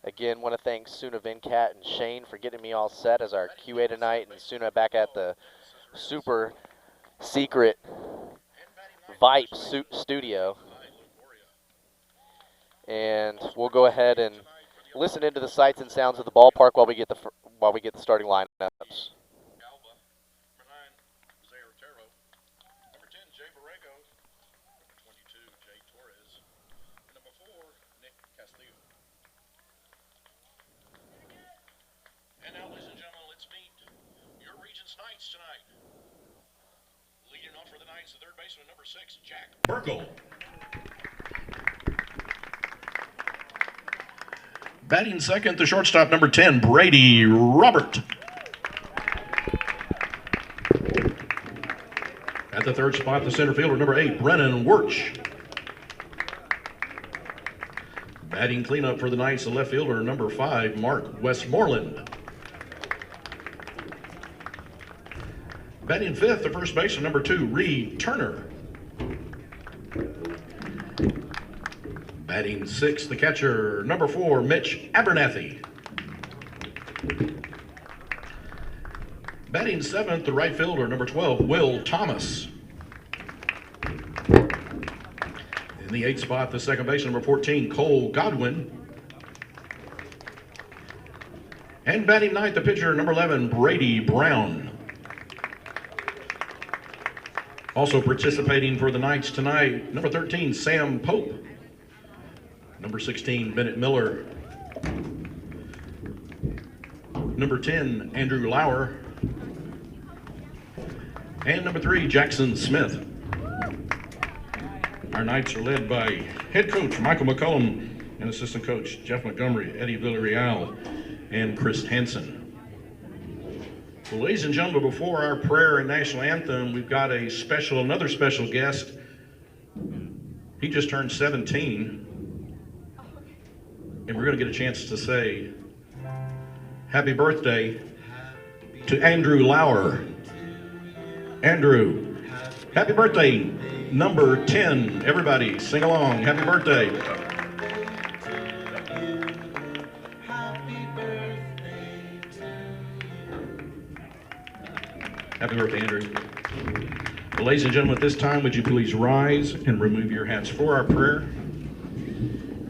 Again, want to thank Suna Venkat and Shane for getting me all set as our QA tonight, and Suna back at the super secret Vype studio. And we'll go ahead and listen into the sights and sounds of the ballpark while we get the starting lineups. And now, ladies and gentlemen, let's meet your Regents Knights tonight. Leading off for the Knights, the third baseman, number 6, Jack Burkle. Batting second, the shortstop, number 10, Brady Robert. At the third spot, the center fielder, number 8, Brennan Wirch. Batting cleanup for the Knights, the left fielder, number 5, Mark Westmoreland. Batting fifth, the first baseman, number 2, Reed Turner. Batting sixth, the catcher, number 4, Mitch Abernathy. Batting seventh, the right fielder, number 12, Will Thomas. In the eighth spot, the second baseman, number 14, Cole Godwin. And batting ninth, the pitcher, number 11, Brady Brown. Also participating for the Knights tonight, number 13, Sam Pope. Number 16, Bennett Miller. Number 10, Andrew Lauer. And number 3, Jackson Smith. Our Knights are led by head coach Michael McCollum and assistant coach Jeff Montgomery, Eddie Villarreal, and Chris Hansen. Well, ladies and gentlemen, before our prayer and national anthem, we've got another special guest. He just turned 17, and we're going to get a chance to say happy birthday to Andrew Lauer. Andrew, happy birthday, number 10. Everybody, sing along. Happy birthday. Happy birthday, Andrew. Well, ladies and gentlemen, at this time, would you please rise and remove your hats for our prayer?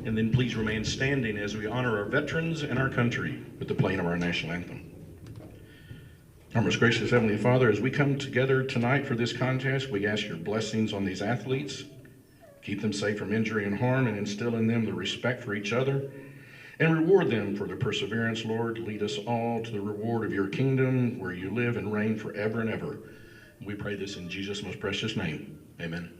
And then please remain standing as we honor our veterans and our country with the playing of our national anthem. Our most gracious Heavenly Father, as we come together tonight for this contest, we ask your blessings on these athletes. Keep them safe from injury and harm, and instill in them the respect for each other, and reward them for their perseverance, Lord. Lead us all to the reward of your kingdom, where you live and reign forever and ever. We pray this in Jesus' most precious name. Amen.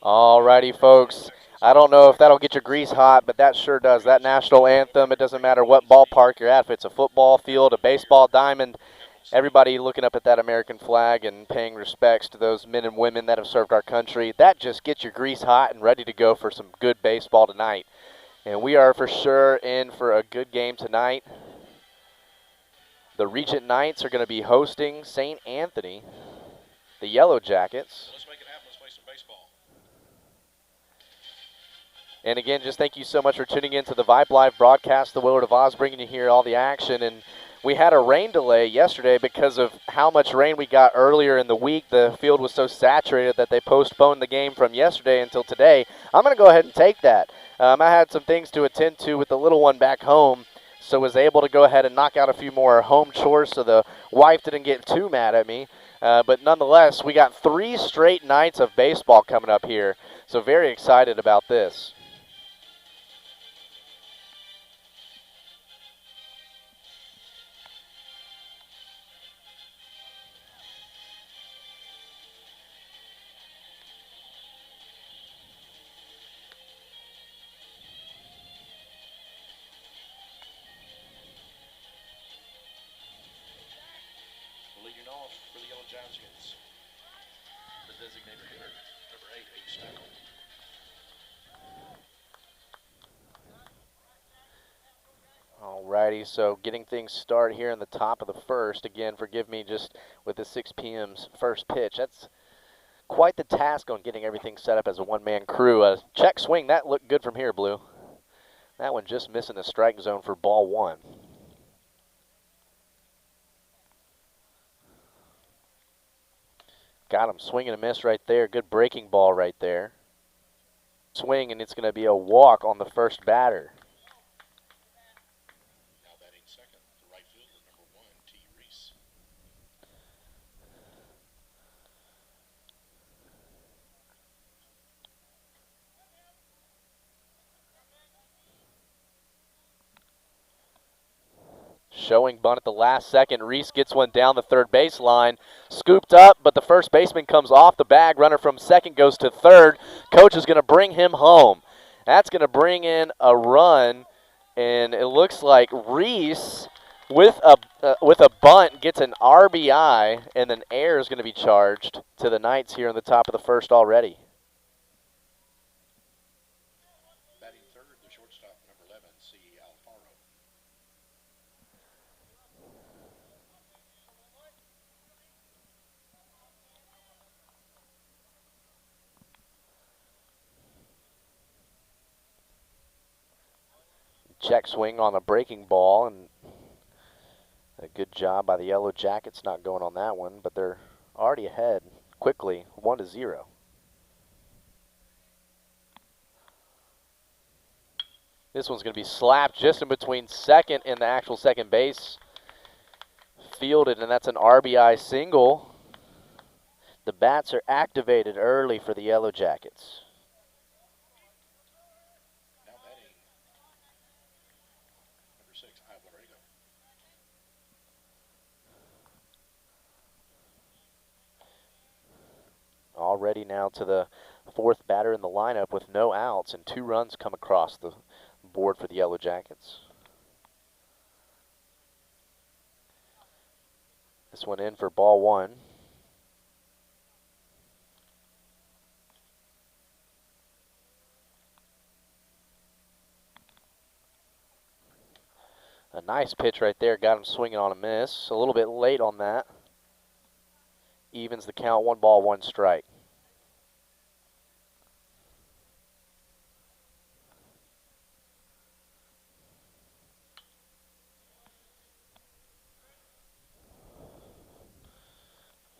Alrighty, folks. I don't know if that'll get your grease hot, but that sure does. That national anthem, it doesn't matter what ballpark you're at, if it's a football field, a baseball diamond, everybody looking up at that American flag and paying respects to those men and women that have served our country. That just gets your grease hot and ready to go for some good baseball tonight. And we are for sure in for a good game tonight. The Regent Knights are going to be hosting St. Anthony, the Yellow Jackets. Let's make it happen. Let's play some baseball. And again, just thank you so much for tuning in to the Vype Live broadcast, the Willard of Oz, bringing you here all the action. And we had a rain delay yesterday because of how much rain we got earlier in the week. The field was so saturated that they postponed the game from yesterday until today. I'm going to go ahead and take that. I had some things to attend to with the little one back home, so was able to go ahead and knock out a few more home chores so the wife didn't get too mad at me. But nonetheless, we got 3 straight nights of baseball coming up here, so very excited about this. Leading off for the Yellow Jackets, the designated hitter, number 8, Ace Stackle. Alrighty, so getting things started here in the top of the first. Again, forgive me just with the 6 p.m.'s first pitch. That's quite the task on getting everything set up as a one-man crew. A check swing, that looked good from here, Blue. That one just missing the strike zone for ball 1. Got him swinging a miss right there. Good breaking ball right there. Swing, and it's going to be a walk on the first batter. Now batting second, the right fielder, number 1, T. Reese. Showing bunt at the last second. Reese gets one down the third baseline. Scooped up, but the first baseman comes off the bag. Runner from second goes to third. Coach is going to bring him home. That's going to bring in a run, and it looks like Reese with a bunt gets an RBI, and then air is going to be charged to the Knights here in the top of the first already. Batting third, the shortstop, number 11, C. Alfaro. Check swing on a breaking ball, and a good job by the Yellow Jackets not going on that one, but they're already ahead quickly, 1-0. This one's going to be slapped just in between second and the actual second base. Fielded, and that's an RBI single. The bats are activated early for the Yellow Jackets. Now batting number 6, Alvarado. Already now to the 4th batter in the lineup with no outs, and 2 runs come across the board for the Yellow Jackets. This one in for ball 1. A nice pitch right there, got him swinging on a miss. A little bit late on that. Evens the count, 1 ball, 1 strike.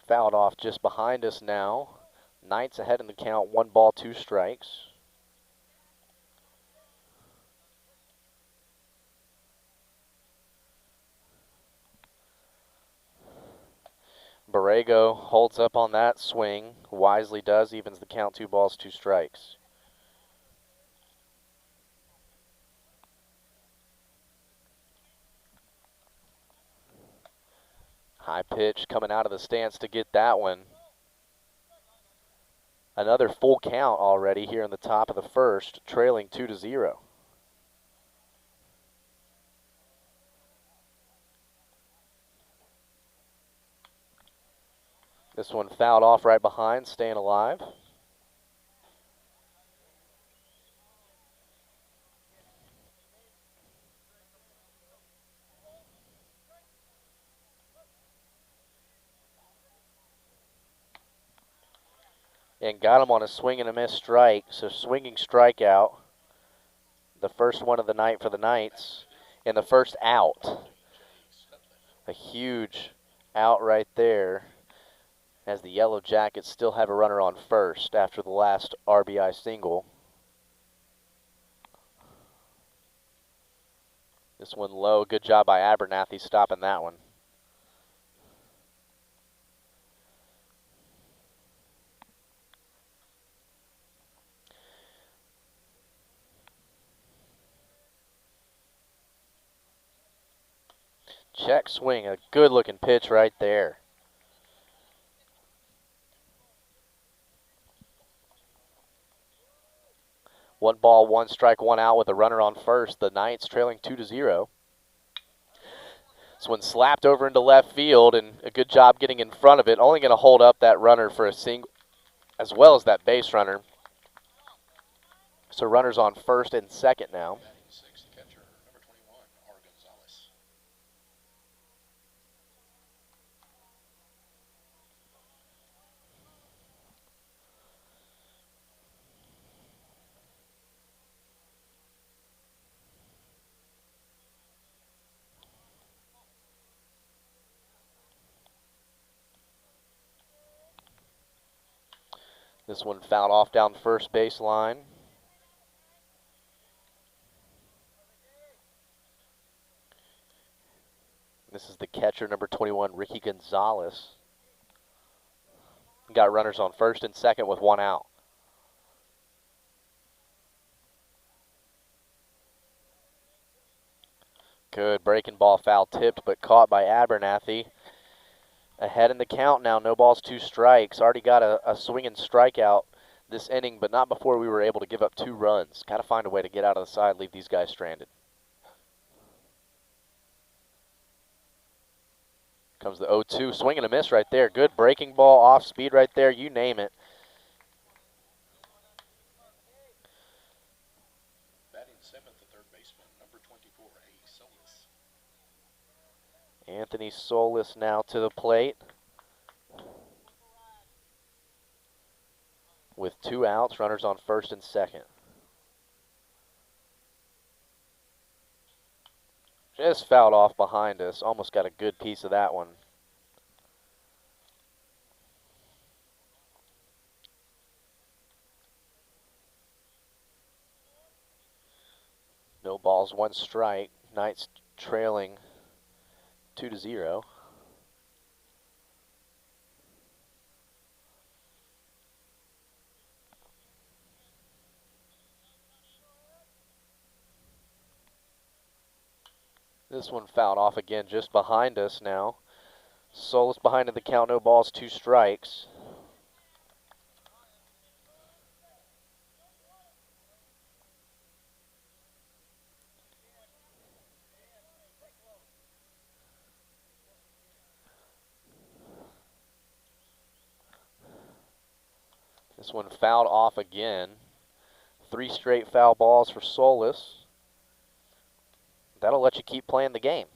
Fouled off just behind us now. Knights ahead in the count, 1 ball, 2 strikes. Borrego holds up on that swing. Wisely does, evens the count, 2 balls, 2 strikes. High pitch coming out of the stance to get that one. Another full count already here in the top of the first, trailing 2-0. This one fouled off right behind, staying alive. and got him on a swing and a miss strike. So swinging strikeout, the first one of the night for the Knights, and the first out. A huge out right there, as the Yellow Jackets still have a runner on first after the last RBI single. This one low. Good job by Abernathy stopping that one. Check swing. A good looking pitch right there. One ball, one strike, one out with a runner on first. The Knights trailing 2-0. This one slapped over into left field, and a good job getting in front of it. Only going to hold up that runner for a single, as well as that base runner. So runners on first and second now. This one fouled off down first baseline. This is the catcher, number 21, Ricky Gonzalez. Got runners on first and second with one out. Good breaking ball, foul tipped, but caught by Abernathy. Ahead in the count now, no balls, two strikes. Already got a swinging strikeout this inning, but not before we were able to give up 2 runs. Got to find a way to get out of the side, leave these guys stranded. Comes the 0-2, swing and a miss right there. Good breaking ball, off speed right there, you name it. Batting seventh, the third baseman, number 24, Solis. Anthony Solis now to the plate. With 2 outs, runners on first and second. Just fouled off behind us. Almost got a good piece of that one. No balls, 1 strike. Knights trailing 2-0. This one fouled off again just behind us now. Solis behind in the count, no balls, 2 strikes. This one fouled off again. 3 straight foul balls for Solis. That'll let you keep playing the game.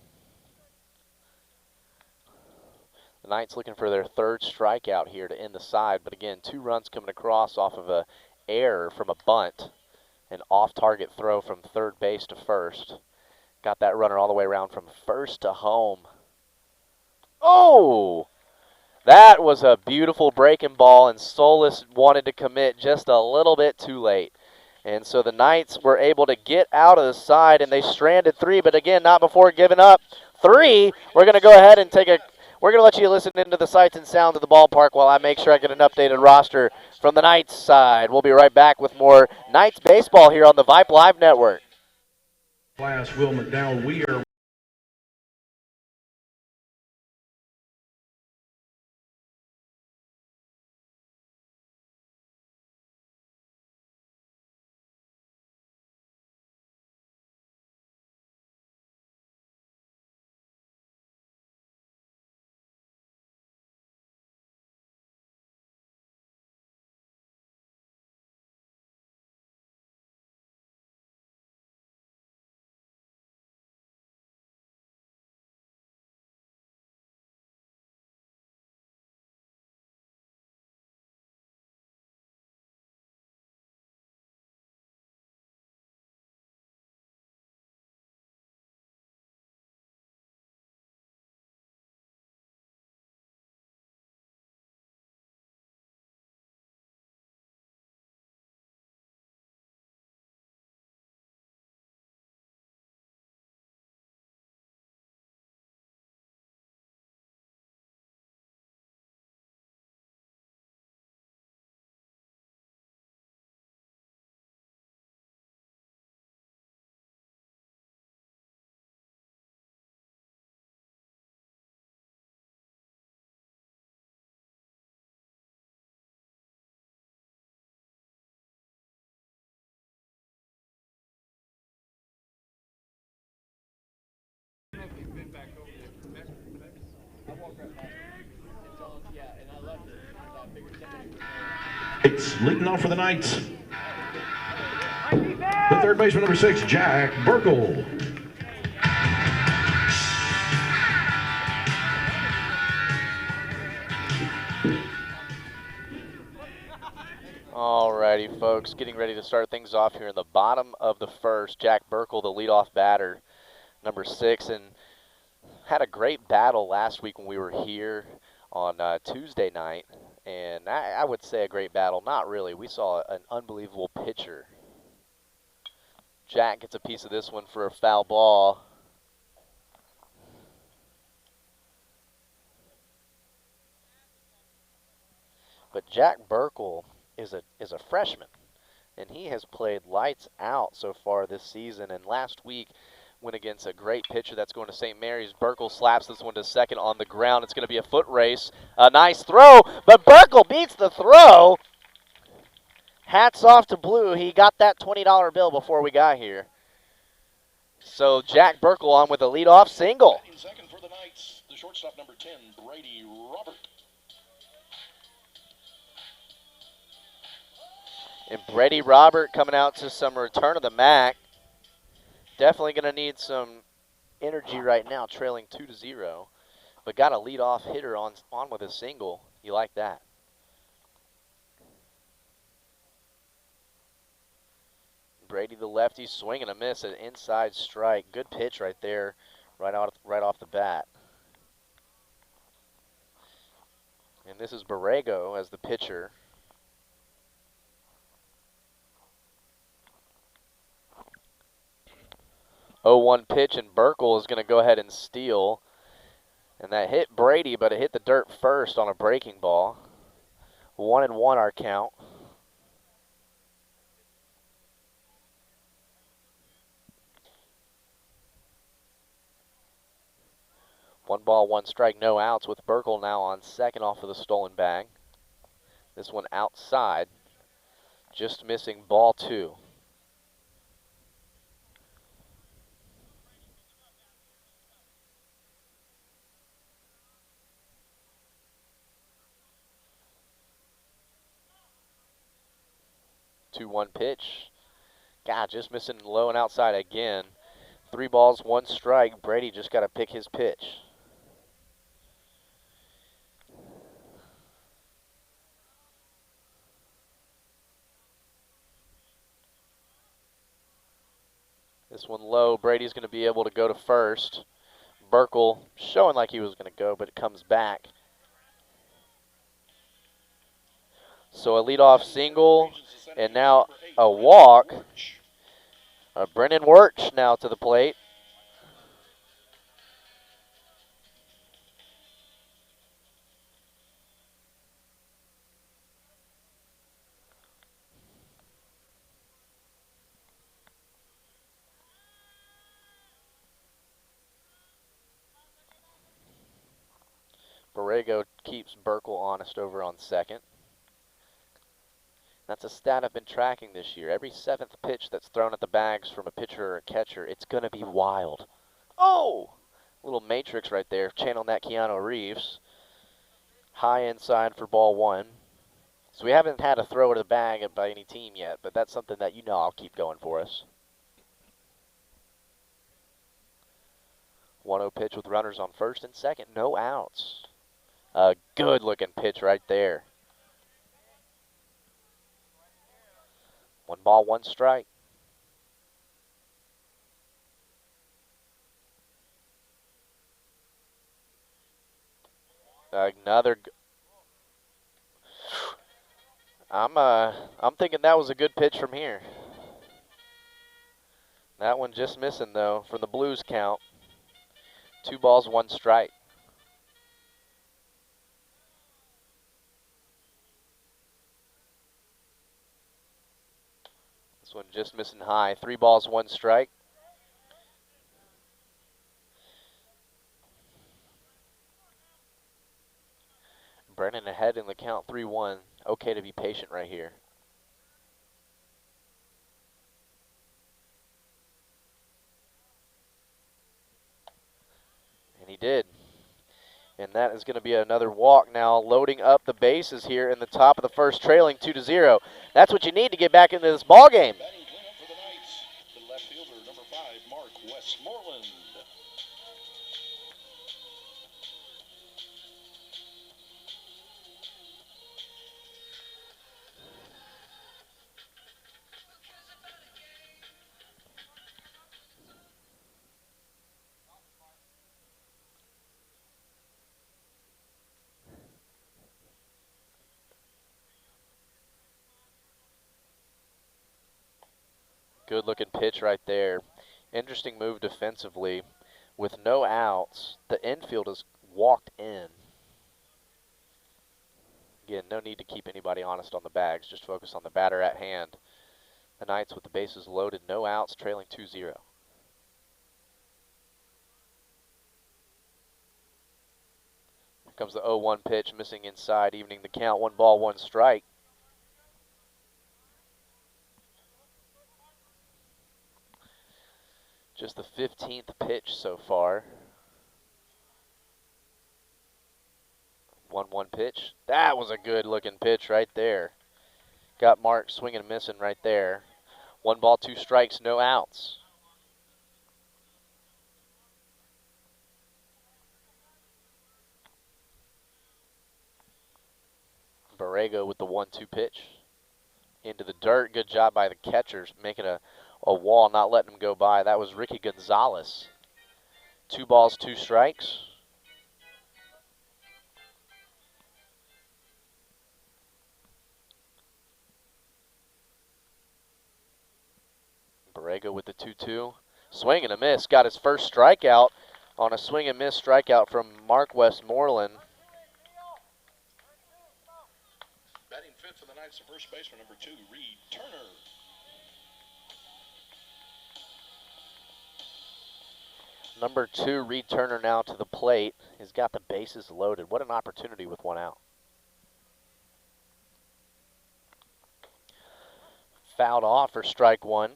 The Knights looking for their 3rd strikeout here to end the side, but again, 2 runs coming across off of a error from a bunt, an off-target throw from third base to first. Got that runner all the way around from first to home. Oh! That was a beautiful breaking ball, and Solis wanted to commit just a little bit too late. And so the Knights were able to get out of the side, and they stranded 3, but again, not before giving up 3. We're going to go ahead and we're going to let you listen into the sights and sounds of the ballpark while I make sure I get an updated roster from the Knights side. We'll be right back with more Knights baseball here on the Vype Live Network. Class Will McDowell, we are It's leading off for the Knights. The third baseman, number 6, Jack Burkle. Alrighty, folks, getting ready to start things off here in the bottom of the first. Jack Burkle, the leadoff batter, number 6, and had a great battle last week when we were here on Tuesday night. And I would say a great battle. Not really. We saw an unbelievable pitcher. Jack gets a piece of this one for a foul ball. But Jack Burkle is a freshman, and he has played lights out so far this season. And last week went against a great pitcher that's going to St. Mary's. Burkle slaps this one to second on the ground. It's going to be a foot race. A nice throw, but Burkle beats the throw. Hats off to Blue. He got that $20 bill before we got here. So Jack Burkle on with a leadoff single. Second for the Knights, the shortstop, number 10, Brady Robert. And Brady Robert coming out to some return of the Mac. Definitely going to need some energy right now, trailing 2-0. But got a leadoff hitter on with a single. You like that? Brady the lefty, swing and a miss, an inside strike. Good pitch right there, right off the bat. And this is Borrego as the pitcher. Oh, 1 pitch, and Burkle is going to go ahead and steal. And that hit Brady, but it hit the dirt first on a breaking ball. 1-1 our count. One ball, 1 strike, no outs with Burkle now on second off of the stolen bag. This one outside, just missing ball 2. Two-one pitch. God, just missing low and outside again. 3 balls, 1 strike. Brady just got to pick his pitch. This one low. Brady's going to be able to go to first. Burkle showing like he was going to go, but it comes back. So a leadoff single, and now a walk. Brennan Wirtz now to the plate. Borrego keeps Burkle honest over on second. That's a stat I've been tracking this year. Every 7th pitch that's thrown at the bags from a pitcher or a catcher, it's going to be wild. Oh! Little matrix right there, channeling that Keanu Reeves. High inside for ball 1. So we haven't had a throw to the bag by any team yet, but that's something that you know I'll keep going for us. 1-0 pitch with runners on first and second, no outs. A good-looking pitch right there. 1 ball, 1 strike. Another. I'm thinking that was a good pitch from here. That one just missing though from the Blues count. 2 balls, 1 strike. This one just missing high. 3 balls, 1 strike. Brennan ahead in the count, 3-1. Okay to be patient right here. And he did. And that is going to be another walk now, loading up the bases here in the top of the first, trailing 2-0. That's what you need to get back into this ball game. Batting cleanup for the Knights, the left fielder, number 5, Mark Westmoreland. Good looking pitch right there. Interesting move defensively. With no outs, the infield is walked in. Again, no need to keep anybody honest on the bags. Just focus on the batter at hand. The Knights with the bases loaded, no outs, trailing 2-0. Here comes the 0-1 pitch, missing inside, evening the count. 1 ball, 1 strike. Just the 15th pitch so far. 1-1 pitch. That was a good looking pitch right there. Got Mark swinging and missing right there. 1 ball, 2 strikes, no outs. Borrego with the 1-2 pitch. Into the dirt. Good job by the catchers, making a wall, not letting him go by. That was Ricky Gonzalez. 2 balls, 2 strikes. Borrego with the 2-2. Swing and a miss. Got his first strikeout on a swing and miss strikeout from Mark Westmoreland. Batting fifth for the Knights, the first baseman, number 2, Reed Turner. Number 2, Reed Turner now to the plate. He's got the bases loaded. What an opportunity with 1 out. Fouled off for strike 1.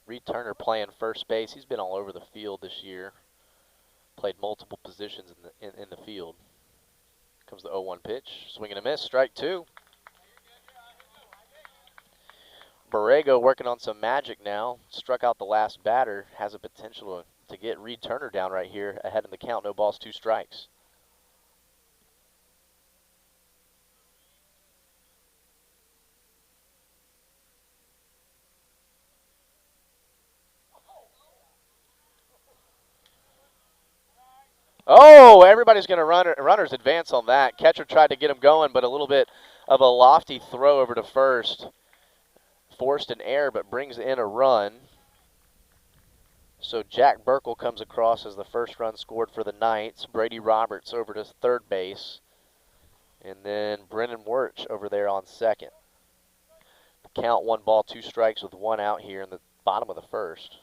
Reed Turner playing first base. He's been all over the field this year. Played multiple positions in the field. Comes the 0-1 pitch. Swing and a miss. Strike 2. Borrego working on some magic now. Struck out the last batter. Has a potential to get Reed Turner down right here ahead in the count. No balls, 2 strikes. Oh, everybody's going to runner's advance on that. Catcher tried to get him going, but a little bit of a lofty throw over to first. Forced an error, but brings in a run. So Jack Burkle comes across as the first run scored for the Knights. Brady Roberts over to third base. And then Brennan Wirtz over there on second. The count 1 ball, 2 strikes with 1 out here in the bottom of the first.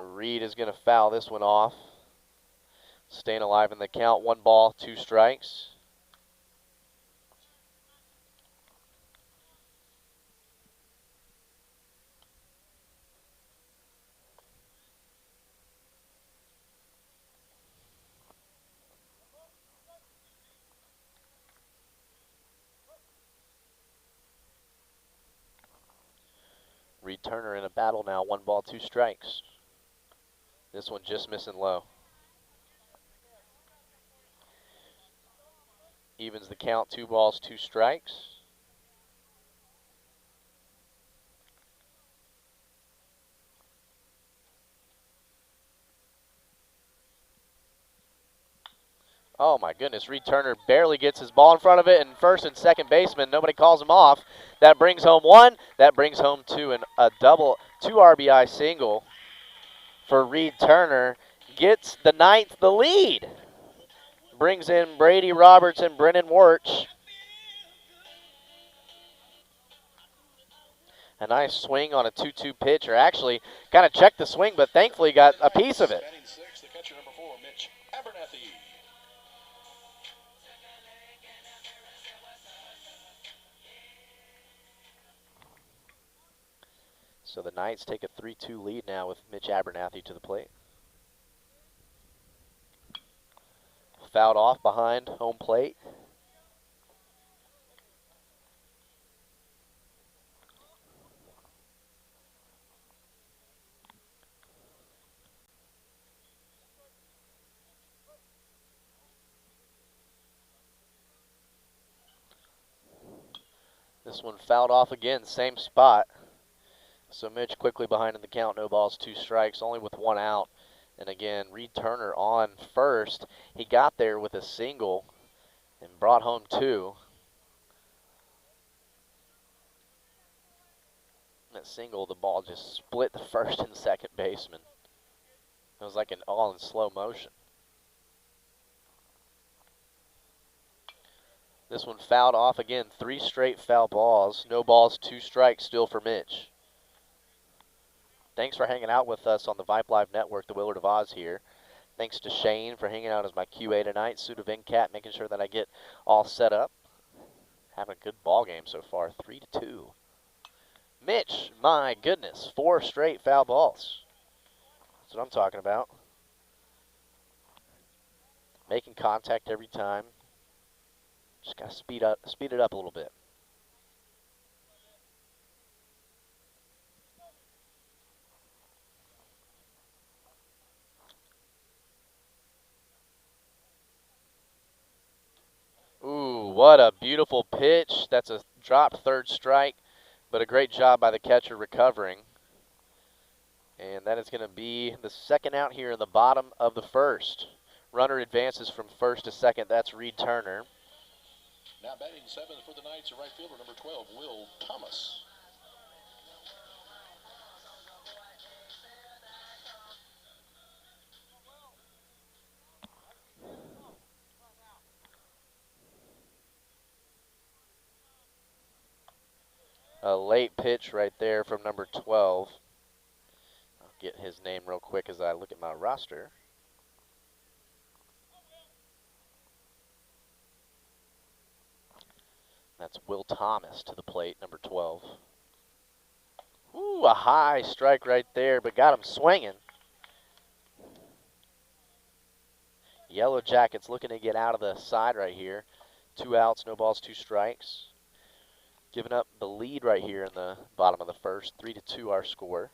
Reed is going to foul this one off. Staying alive in the count. 1 ball, 2 strikes. Reed Turner in a battle now. 1 ball, 2 strikes. This one just missing low. Evens the count. 2 balls, 2 strikes. Oh my goodness, Reed Turner barely gets his ball in front of it, and first and second baseman, nobody calls him off. That brings home 1. That brings home 2, and a double, 2 RBI single for Reed Turner. Gets the Knights the lead. Brings in Brady Roberts and Brennan Wirtz. A nice swing on a 2-2 pitch, or actually kind of checked the swing, but thankfully got a piece of it. Batting 6, the catcher, number 4, Mitch Abernathy. So the Knights take a 3-2 lead now with Mitch Abernathy to the plate. Fouled off behind home plate. This one fouled off again, same spot. So Mitch quickly behind in the count, no balls, 2 strikes, only with 1 out. And again, Reed Turner on first. He got there with a single and brought home 2. That single, the ball just split the first and second baseman. It was like all in slow motion. This one fouled off again, 3 straight foul balls. No balls, 2 strikes still for Mitch. Thanks for hanging out with us on the Vype Live Network, the Willard of Oz here. Thanks to Shane for hanging out as my QA tonight. Suda Venkat making sure that I get all set up. Having a good ball game so far, 3-2. Mitch, my goodness, 4 straight foul balls. That's what I'm talking about. Making contact every time. Just gotta speed it up a little bit. Ooh, what a beautiful pitch. That's a dropped third strike, but a great job by the catcher recovering. And that is going to be the second out here in the bottom of the first. Runner advances from first to second. That's Reed Turner. Now batting 7th for the Knights, right fielder number 12, Will Thomas. A late pitch right there from number 12. I'll get his name real quick as I look at my roster. That's Will Thomas to the plate, number 12. Ooh, a high strike right there, but got him swinging. Yellow Jackets looking to get out of the side right here. 2 outs, no balls, 2 strikes. Giving up the lead right here in the bottom of the first. 3-2 our score.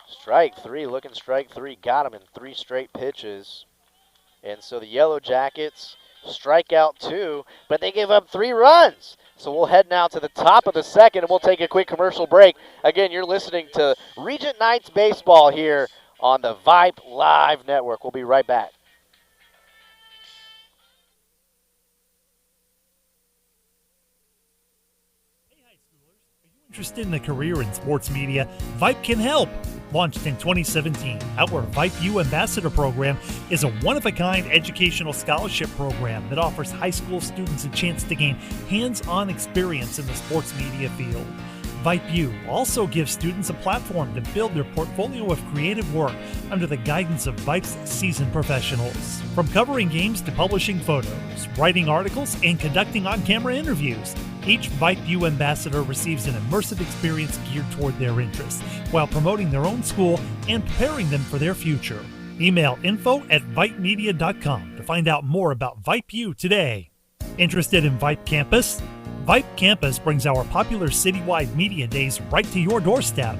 Strike 3, looking strike 3. Got him in 3 straight pitches. And so the Yellow Jackets strike out 2, but they give up 3 runs. So we'll head now to the top of the second, and we'll take a quick commercial break. Again, you're listening to Regent Knights Baseball here on the Vype Live Network. We'll be right back. Interested in a career in sports media? Vype can help. Launched in 2017, our Vype U Ambassador Program is a one-of-a-kind educational scholarship program that offers high school students a chance to gain hands-on experience in the sports media field. Vype U also gives students a platform to build their portfolio of creative work under the guidance of Vype's seasoned professionals. From covering games to publishing photos, writing articles, and conducting on-camera interviews, each Vype U ambassador receives an immersive experience geared toward their interests, while promoting their own school and preparing them for their future. Email info@vypemedia.com to find out more about Vype U today. Interested in Vype Campus? Vype Campus brings our popular citywide media days right to your doorstep.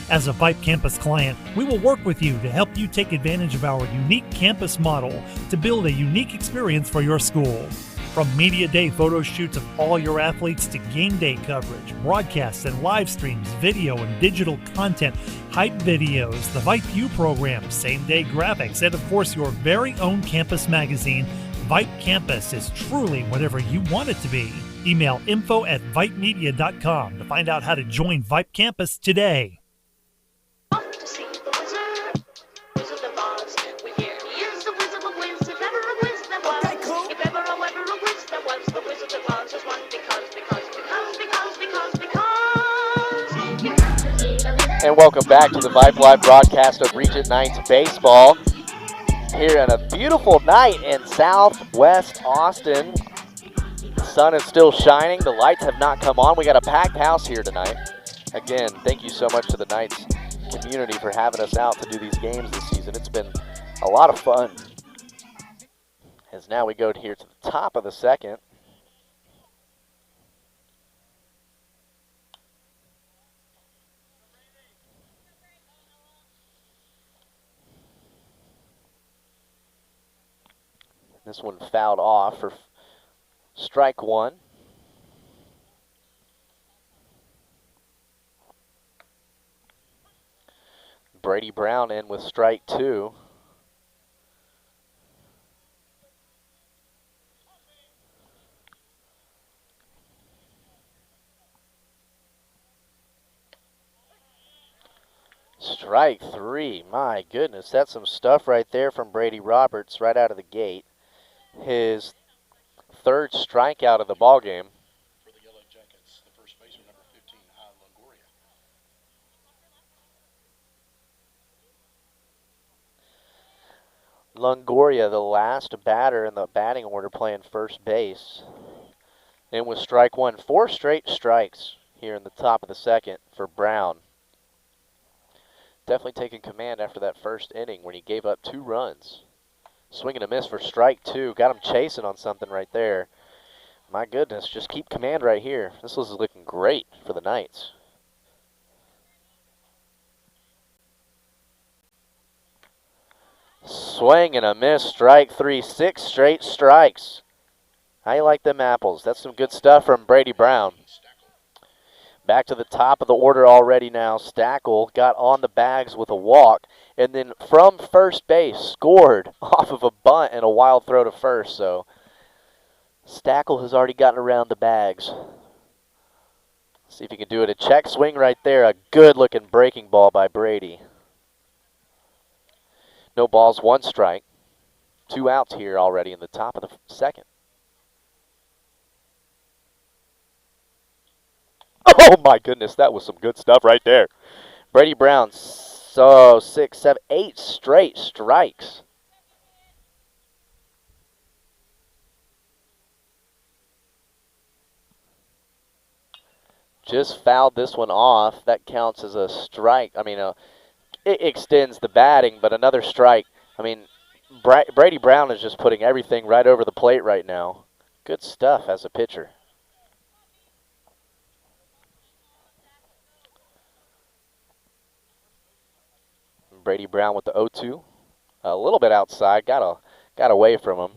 As a Vype Campus client, we will work with you to help you take advantage of our unique campus model to build a unique experience for your school. From media day photo shoots of all your athletes to game day coverage, broadcasts and live streams, video and digital content, hype videos, the Vype U program, same-day graphics, and of course your very own campus magazine, Vype Campus is truly whatever you want it to be. Email info@vypemedia.com to find out how to join Vype Campus today. And welcome back to the Vype Live broadcast of Regent Knights Baseball. Here on a beautiful night in Southwest Austin. sun is still shining. The lights have not come on. We got a packed house here tonight. Again, thank you so much to the Knights community for having us out to do these games this season. It's been a lot of fun. As now we go here to the top of the second. This one fouled off for strike one. Brady Brown in with strike two. Strike three. My goodness, that's some stuff right there from Brady Roberts right out of the gate. His third strikeout of the ball game. For the Yellow Jackets, the first baseman, number 15, Longoria. Longoria, the last batter in the batting order, playing first base. And with strike one, 4 straight strikes here in the top of the second for Brown. Definitely taking command after that first inning when he gave up 2 runs. Swing and a miss for strike two. Got him chasing on something right there. My goodness, just keep command right here. This was looking great for the Knights. Swing and a miss, strike three. 6 straight strikes. How you like them apples? That's some good stuff from Brady Brown. Back to the top of the order already now. Stackle got on the bags with a walk, and then from first base scored off of a bunt and a wild throw to first. So Stackle has already gotten around the bags. See if he can do it. A check swing right there. A good-looking breaking ball by Brady. No balls, 1 strike. 2 outs here already in the top of the second. Oh my goodness, that was some good stuff right there. Brady Brown, 6, 7, 8 straight strikes. Just fouled this one off. That counts as a strike. I mean, it extends the batting, but another strike. I mean, Brady Brown is just putting everything right over the plate right now. Good stuff as a pitcher. Brady Brown with the 0-2. A little bit outside. Got away from him.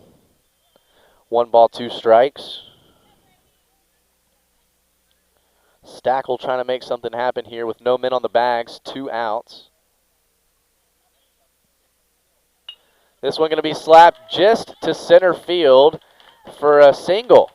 1 ball, 2 strikes. Stackle trying to make something happen here with no men on the bags. 2 outs. This one going to be slapped just to center field for a single.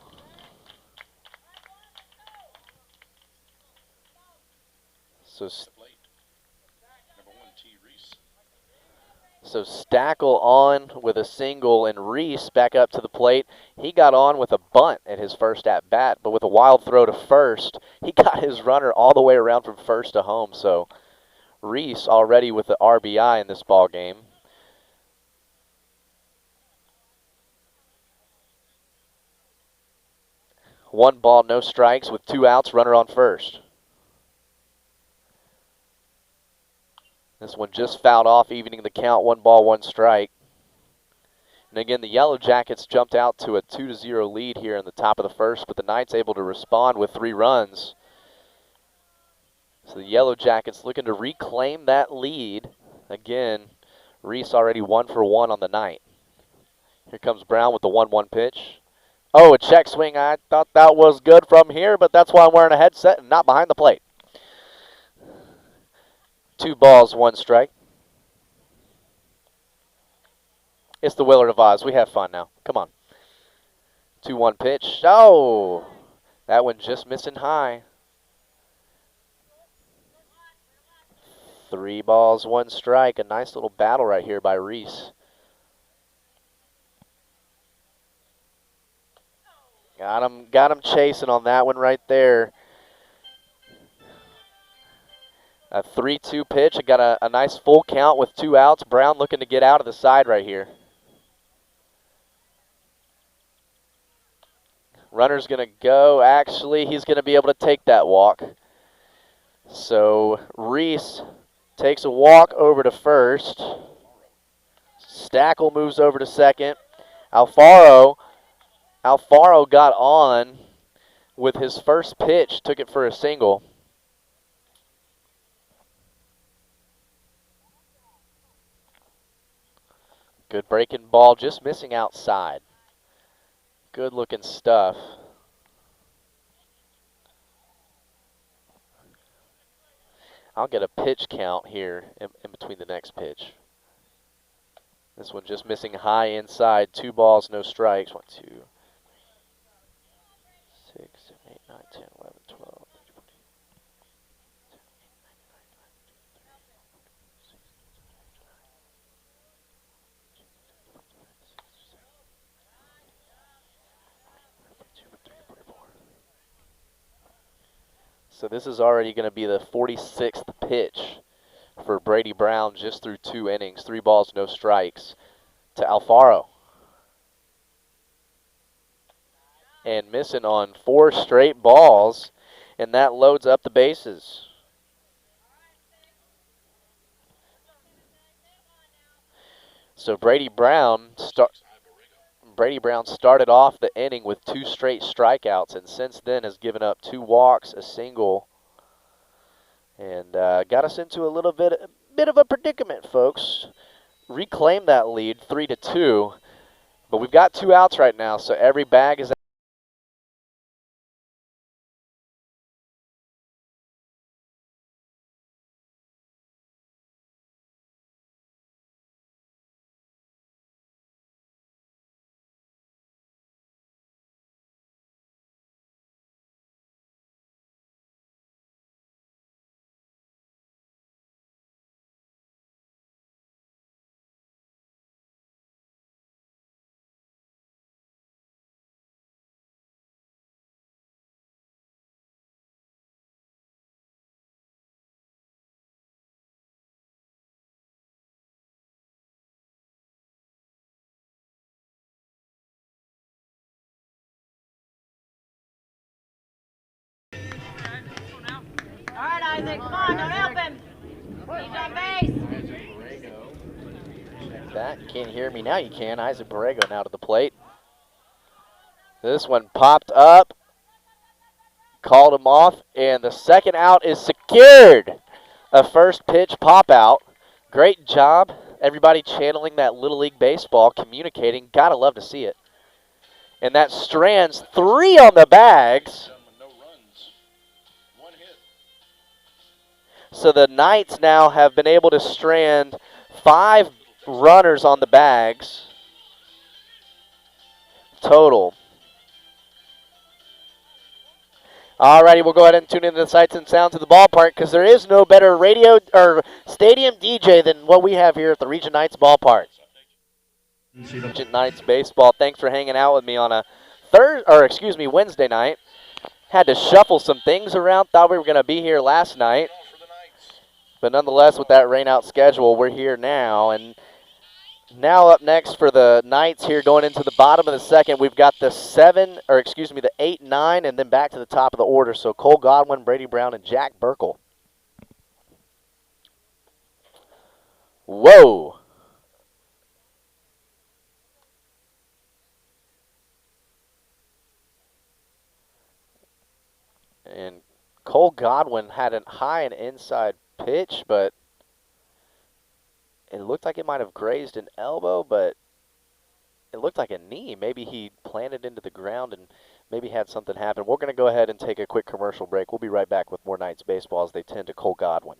So Stackle on with a single, and Reese back up to the plate. He got on with a bunt at his first at-bat, but with a wild throw to first, he got his runner all the way around from first to home. So Reese already with the RBI in this ball game. One ball, no strikes with 2 outs, runner on first. This one just fouled off, evening the count, 1 ball, 1 strike. And again, the Yellow Jackets jumped out to a 2-0 lead here in the top of the first, but the Knights able to respond with 3 runs. So the Yellow Jackets looking to reclaim that lead. Again, Reese already 1 for 1 on the night. Here comes Brown with the 1-1 pitch. Oh, a check swing. I thought that was good from here, but that's why I'm wearing a headset and not behind the plate. 2 balls, 1 strike. It's the Willard of Oz. We have fun now. Come on. 2-1 pitch. Oh, that one just missing high. 3 balls, 1 strike. A nice little battle right here by Reese. Got him chasing on that one right there. A 3-2 pitch. It got a nice full count with 2 outs. Brown looking to get out of the side right here. Runner's going to go. Actually, he's going to be able to take that walk. So Reese takes a walk over to first. Stackle moves over to second. Alfaro got on with his first pitch, took it for a single. Good breaking ball, just missing outside. Good looking stuff. I'll get a pitch count here in between the next pitch. This one just missing high inside. 2 balls, no strikes. 1, 2, 6, 7, 8, 9, 10, 11, 12. So this is already going to be the 46th pitch for Brady Brown just through 2 innings. 3 balls, no strikes to Alfaro. And missing on 4 straight balls, and that loads up the bases. So Brady Brown started off the inning with 2 straight strikeouts, and since then has given up 2 walks, a single, and got us into a bit of a predicament, folks. Reclaim that lead, 3-2, but we've got 2 outs right now, so every bag is. All right, Isaac, come on, don't help him. He's on base. That, can't hear me now, you can. Isaac Borrego now to the plate. This one popped up, called him off, and the second out is secured. A first pitch pop out. Great job. Everybody channeling that Little League Baseball, communicating. Gotta love to see it. And that strands 3 on the bags. No runs. 1 hit. So the Knights now have been able to strand 5 runners on the bags total. Alrighty, we'll go ahead and tune into the sights and sounds of the ballpark because there is no better radio or stadium DJ than what we have here at the Regent Knights ballpark. Regent Knights baseball. Thanks for hanging out with me on a Wednesday night. Had to shuffle some things around. Thought we were going to be here last night. But nonetheless, with that rain-out schedule, we're here now. And now up next for the Knights here going into the bottom of the second, we've got the 8, 9, and then back to the top of the order. So Cole Godwin, Brady Brown, and Jack Burkle. Whoa. And Cole Godwin had a high and inside pitch, but it looked like it might have grazed an elbow, but it looked like a knee. Maybe he planted into the ground and maybe had something happen. We're going to go ahead and take a quick commercial break. We'll be right back with more Knights baseball as they tend to Cole Godwin.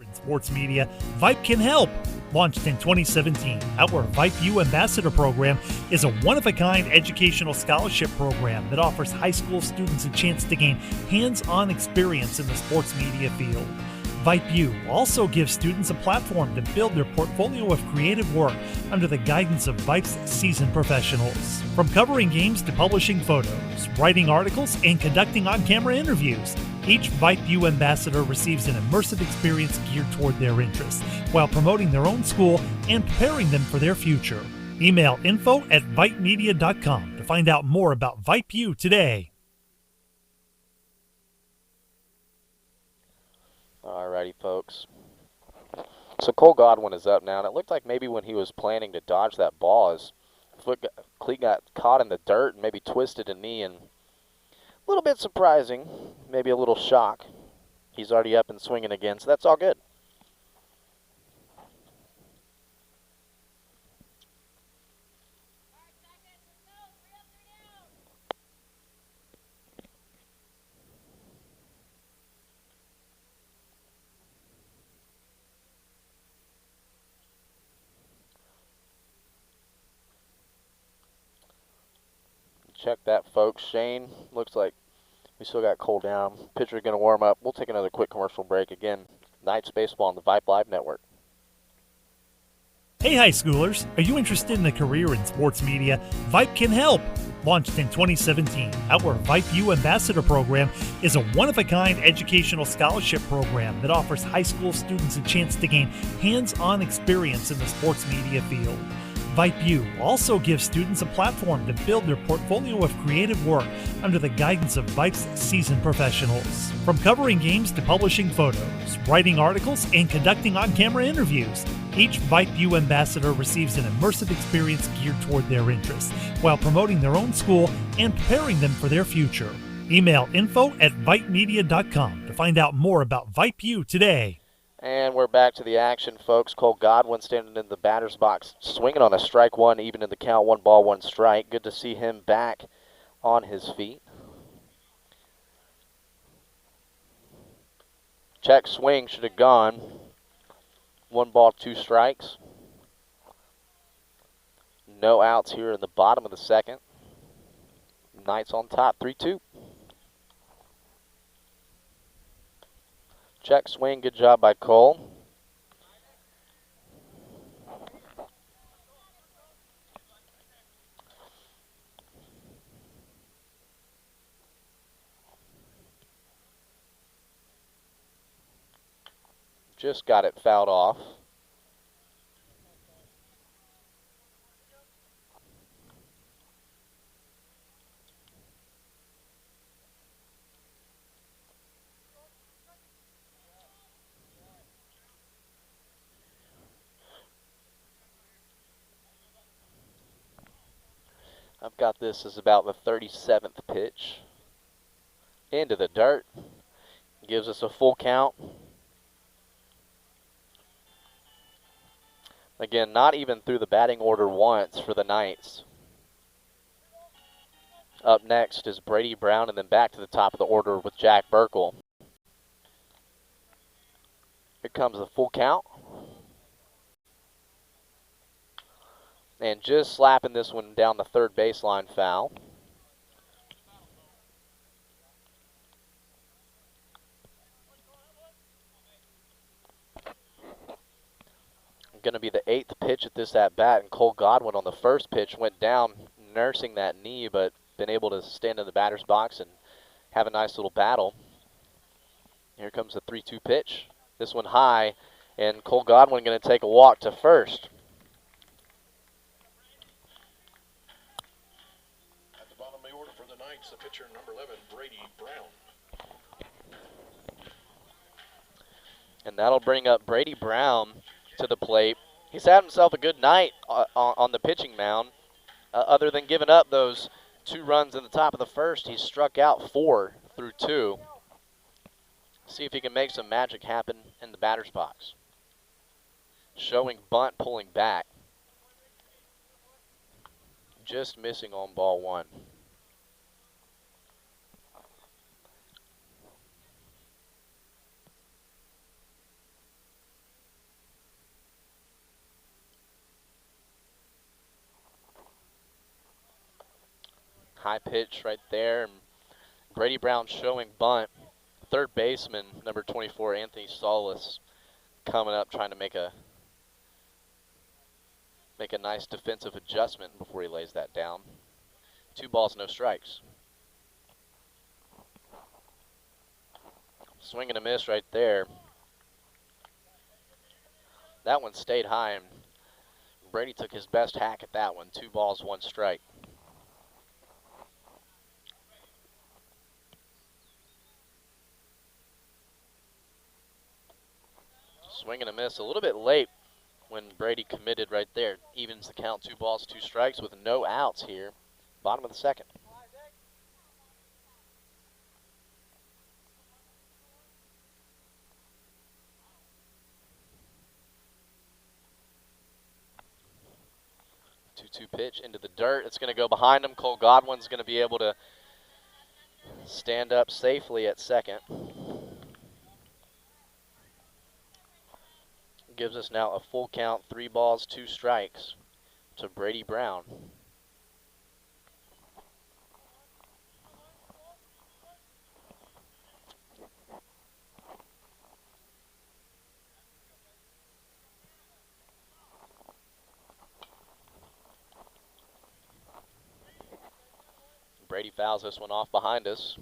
In sports media, Vype can help. Launched in 2017, our Vype U Ambassador Program is a one-of-a-kind educational scholarship program that offers high school students a chance to gain hands-on experience in the sports media field. Vype U also gives students a platform to build their portfolio of creative work under the guidance of Vype's seasoned professionals. From covering games to publishing photos, writing articles, and conducting on-camera interviews, Each Vype U ambassador receives an immersive experience geared toward their interests while promoting their own school and preparing them for their future. Email info@vypemedia.com to find out more about Vype U today. Alrighty, folks. So Cole Godwin is up now, and it looked like maybe when he was planning to dodge that ball, his cleat got caught in the dirt and maybe twisted a knee, and a little bit surprising, maybe a little shock. He's already up and swinging again, so that's all good. Check that, folks. Shane, looks like we still got Cole down. Pitcher's going to warm up. We'll take another quick commercial break. Again, Knights Baseball on the Vype Live Network. Hey high schoolers, are you interested in a career in sports media? Vype can help. Launched in 2017, our Vype U Ambassador Program is a one-of-a-kind educational scholarship program that offers high school students a chance to gain hands-on experience in the sports media field. Vype U also gives students a platform to build their portfolio of creative work under the guidance of Vype's seasoned professionals. From covering games to publishing photos, writing articles, and conducting on-camera interviews, each Vype U ambassador receives an immersive experience geared toward their interests while promoting their own school and preparing them for their future. Email info@vypemedia.com to find out more about Vype U today. And we're back to the action, folks. Cole Godwin standing in the batter's box, swinging on a strike one, even in the count, 1 ball, 1 strike. Good to see him back on his feet. Check swing should have gone. 1 ball, 2 strikes. No outs here in the bottom of the second. Knights on top, 3-2. Check swing, good job by Cole. Just got it fouled off. I've got this as about the 37th pitch. Into the dirt. Gives us a full count. Again, not even through the batting order once for the Knights. Up next is Brady Brown, and then back to the top of the order with Jack Burkle. Here comes the full count. And just slapping this one down the third baseline foul. Going to be the 8th pitch at this at-bat, and Cole Godwin on the first pitch went down nursing that knee, but been able to stand in the batter's box and have a nice little battle. Here comes the 3-2 pitch. This one high, and Cole Godwin going to take a walk to first. At the bottom of the order for the Knights, the pitcher, number 11, Brady Brown. And that'll bring up Brady Brown to the plate. He's had himself a good night on the pitching mound. Other than giving up those 2 runs in the top of the first, he's struck out 4 through 2. See if he can make some magic happen in the batter's box. Showing bunt, pulling back. Just missing on ball 1. High pitch right there. And Brady Brown showing bunt. Third baseman, number 24, Anthony Solis, coming up trying to make a nice defensive adjustment before he lays that down. 2 balls, no strikes. Swing and a miss right there. That one stayed high, and Brady took his best hack at that one. 2 balls, 1 strike. Swing and a miss a little bit late when Brady committed right there. Evens the count, 2 balls, 2 strikes with no outs here. Bottom of the second. Two pitch into the dirt. It's going to go behind him. Cole Godwin's going to be able to stand up safely at second. Gives us now a full count, 3 balls, 2 strikes to Brady Brown. Brady fouls this one off behind us.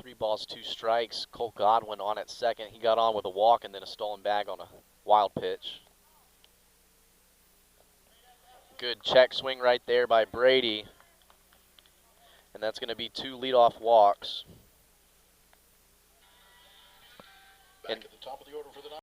Three balls, 2 strikes. Cole Godwin on at second. He got on with a walk and then a stolen bag on a wild pitch. Good check swing right there by Brady. And that's going to be 2 leadoff walks. Back at the top of the order for the night.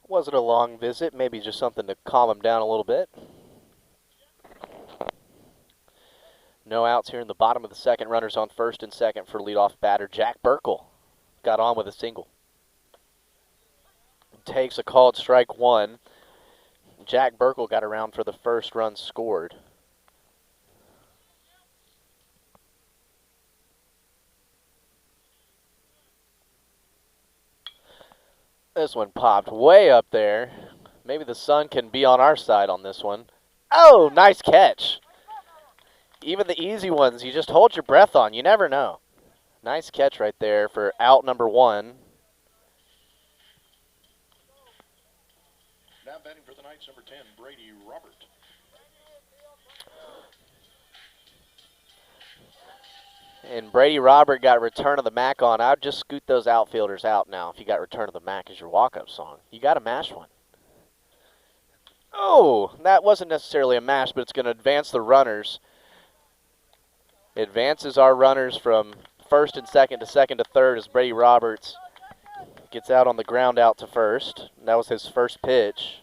Wasn't a long visit, maybe just something to calm him down a little bit. No outs here in the bottom of the second. Runners on first and second for leadoff batter Jack Burkle. Got on with a single. Takes a called strike 1. Jack Burkle got around for the first run scored. This one popped way up there. Maybe the sun can be on our side on this one. Oh, nice catch. Even the easy ones, you just hold your breath on. You never know. Nice catch right there for out number 1. Now batting for the Knights, number 10, Brady Robert. And Brady Robert got Return of the Mac on. I'd just scoot those outfielders out now if you got Return of the Mac as your walk-up song. You got to mash one. Oh, that wasn't necessarily a mash, but it's going to advance the runners. Advances our runners from first and second to third as Brady Roberts gets out on the ground out to first. And that was his first pitch.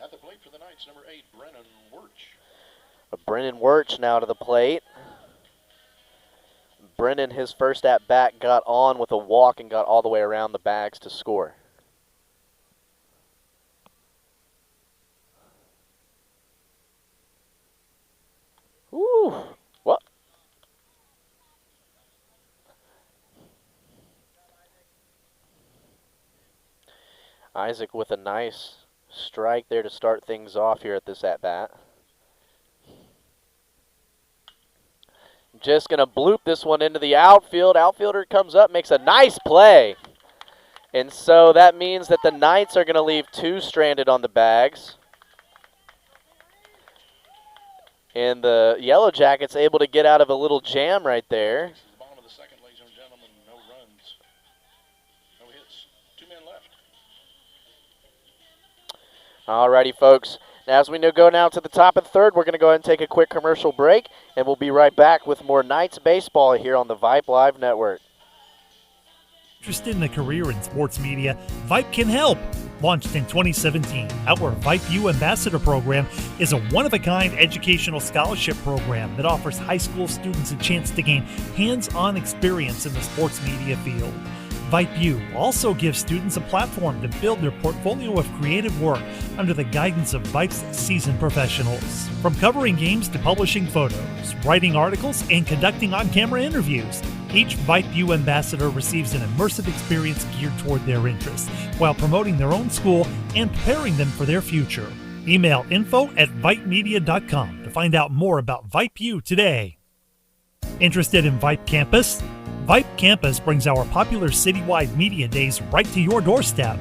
At the plate for the Knights, number 8, Brennan Wirch. Brennan Wirch now to the plate. Brennan, his first at-bat, got on with a walk and got all the way around the bags to score. Woo! What? Isaac with a nice strike there to start things off here at this at-bat. Just going to bloop this one into the outfield. Outfielder comes up, makes a nice play. And so that means that the Knights are going to leave 2 stranded on the bags. And the Yellow Jackets able to get out of a little jam right there. This is the bottom of the second, ladies and gentlemen. No runs, no hits, 2 men left. Alrighty, folks. Now, as we go now to the top of the third, we're going to go ahead and take a quick commercial break, and we'll be right back with more Knights baseball here on the Vype Live Network. Interested in a career in sports media? Vype can help. Launched in 2017, our Vype U Ambassador Program is a one-of-a-kind educational scholarship program that offers high school students a chance to gain hands-on experience in the sports media field. Vype U also gives students a platform to build their portfolio of creative work under the guidance of Vype's seasoned professionals. From covering games to publishing photos, writing articles, and conducting on-camera interviews, each Vype U ambassador receives an immersive experience geared toward their interests, while promoting their own school and preparing them for their future. Email info@vypemedia.com to find out more about Vype U today. Interested in Vype Campus? Vype Campus brings our popular citywide media days right to your doorstep.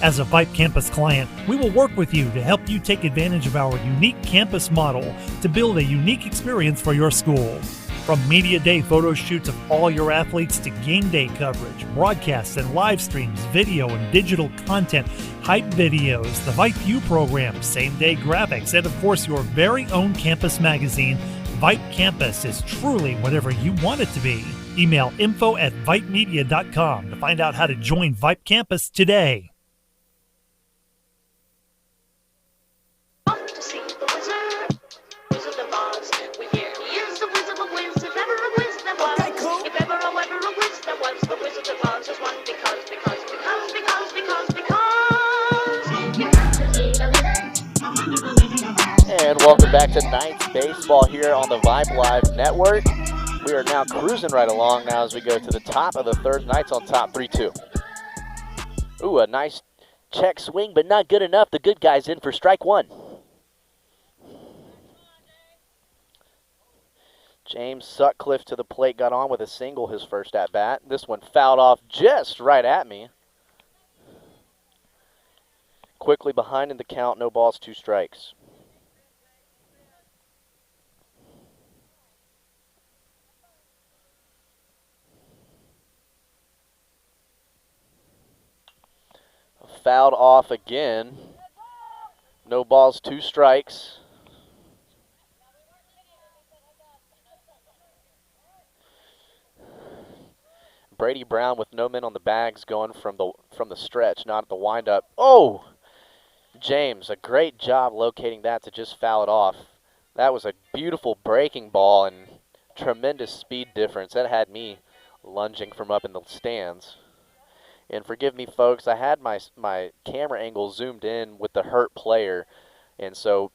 As a Vype Campus client, we will work with you to help you take advantage of our unique campus model to build a unique experience for your school. From media day photo shoots of all your athletes to game day coverage, broadcasts and live streams, video and digital content, hype videos, the Vype U program, same-day graphics, and of course your very own campus magazine, Vype Campus is truly whatever you want it to be. Email info@vypemedia.com to find out how to join Vype Campus today. To see the wizard, Wizard of Oz. We hear he is the Wizard of Wiz, if ever a wiz there was. If ever a wiz there was, the Wizard of Oz is one because you have to see the wizard. And welcome back to Knights baseball here on the Vype Live Network. We are now cruising right along now as we go to the top of the third. Knights on top 3-2. Ooh, a nice check swing, but not good enough. The good guy's in for strike one. James Sutcliffe to the plate, got on with a single his first at-bat. This one fouled off just right at me. Quickly behind in the count, no balls, 2 strikes. Fouled off again. No balls, 2 strikes. Brady Brown with no men on the bags going from the stretch, not at the windup. Oh! James, a great job locating that to just foul it off. That was a beautiful breaking ball and tremendous speed difference. That had me lunging from up in the stands. And forgive me, folks, I had my camera angle zoomed in with the hurt player, and so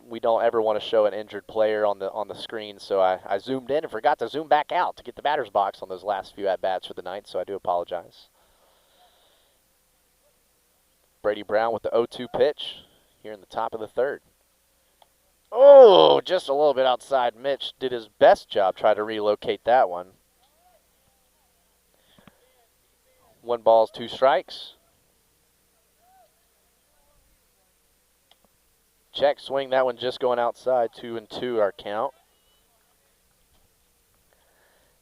we don't ever want to show an injured player on the screen. So I zoomed in and forgot to zoom back out to get the batter's box on those last few at-bats for the night, so I do apologize. Brady Brown with the 0-2 pitch here in the top of the third. Oh, just a little bit outside. Mitch did his best job trying to relocate that one. 1 ball, 2 strikes. Check swing, that one just going outside. 2-2 our count.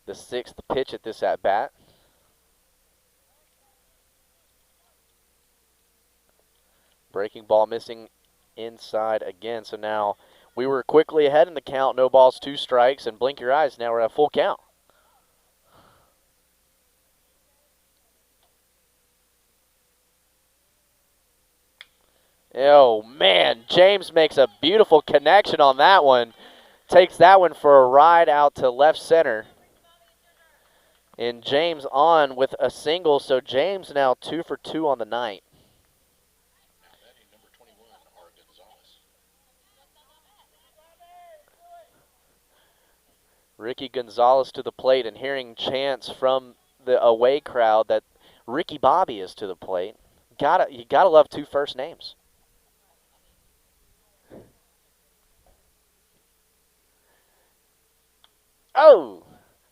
The 6th pitch at this at bat. Breaking ball missing inside again. So now we were quickly ahead in the count. No balls, 2 strikes, and blink your eyes. Now we're at a full count. Oh, man, James makes a beautiful connection on that one. Takes that one for a ride out to left center. And James on with a single, so James now 2 for 2 on the night. Batting number 21, Gonzalez. Ricky Gonzalez to the plate, and hearing chants from the away crowd that Ricky Bobby is to the plate. You gotta love 2 first names. Oh!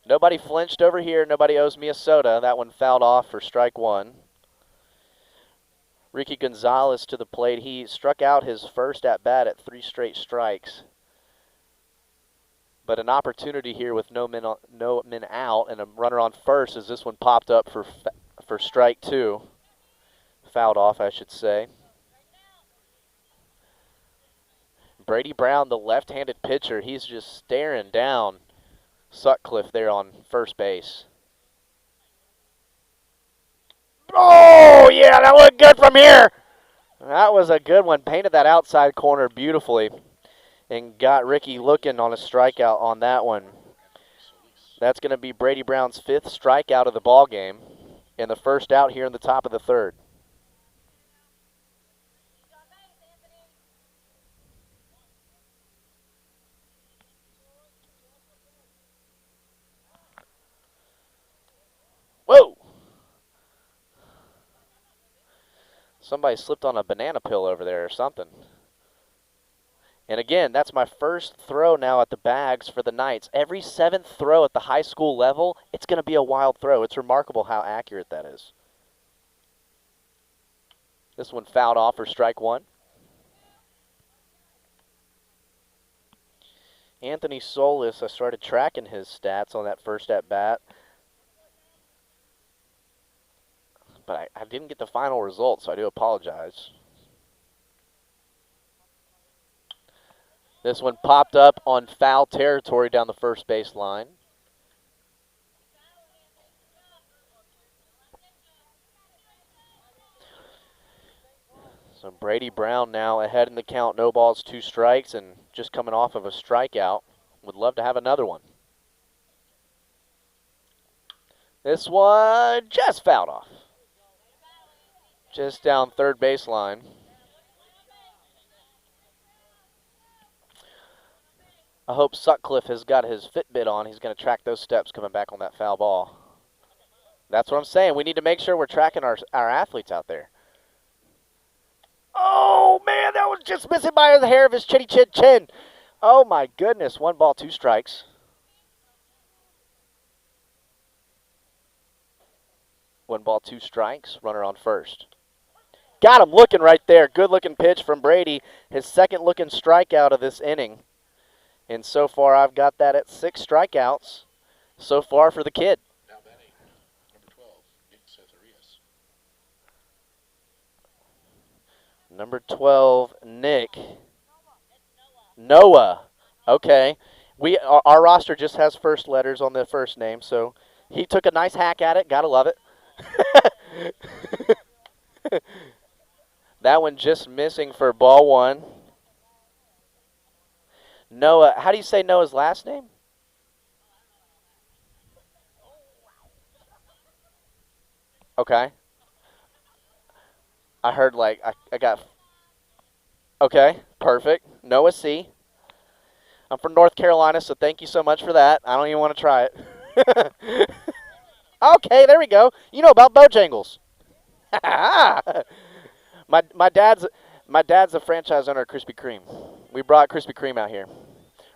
Nobody flinched over here. Nobody owes me a soda. That one fouled off for strike 1. Ricky Gonzalez to the plate. He struck out his first at-bat at 3 straight strikes. But an opportunity here with no men out and a runner on first as this one popped up for strike 2. Fouled off, I should say. Brady Brown, the left-handed pitcher, he's just staring down Sutcliffe there on first base. Oh, yeah, that looked good from here. That was a good one. Painted that outside corner beautifully and got Ricky looking on a strikeout on that one. That's going to be Brady Brown's 5th strikeout of the ball game and the first out here in the top of the 3rd. Whoa! Somebody slipped on a banana peel over there or something. And again, that's my first throw now at the bags for the Knights. Every 7th throw at the high school level, it's going to be a wild throw. It's remarkable how accurate that is. This one fouled off for strike 1. Anthony Solis, I started tracking his stats on that first at-bat. But I didn't get the final result, so I do apologize. This one popped up on foul territory down the first base line. So Brady Brown now ahead in the count, no balls, 2 strikes, and just coming off of a strikeout. Would love to have another one. This one just fouled off. Just down third baseline. I hope Sutcliffe has got his Fitbit on. He's going to track those steps coming back on that foul ball. That's what I'm saying. We need to make sure we're tracking our athletes out there. Oh, man, that was just missing by the hair of his chinny chin chin. Oh, my goodness. 1 ball, 2 strikes. 1 ball, 2 strikes. Runner on first. Got him looking right there. Good-looking pitch from Brady. His second-looking strikeout of this inning. And so far, I've got that at 6 strikeouts so far for the kid. Now batting, number 12, Nick Cesarias. Number 12, Nick. Noah. Okay. Our roster just has first letters on the first name, so he took a nice hack at it. Gotta love it. That one just missing for ball 1. Noah, how do you say Noah's last name? Okay. I heard I got. Okay, perfect. Noah C. I'm from North Carolina, so thank you so much for that. I don't even want to try it. Okay, there we go. You know about Bojangles. my dad's a franchise owner of Krispy Kreme. We brought Krispy Kreme out here.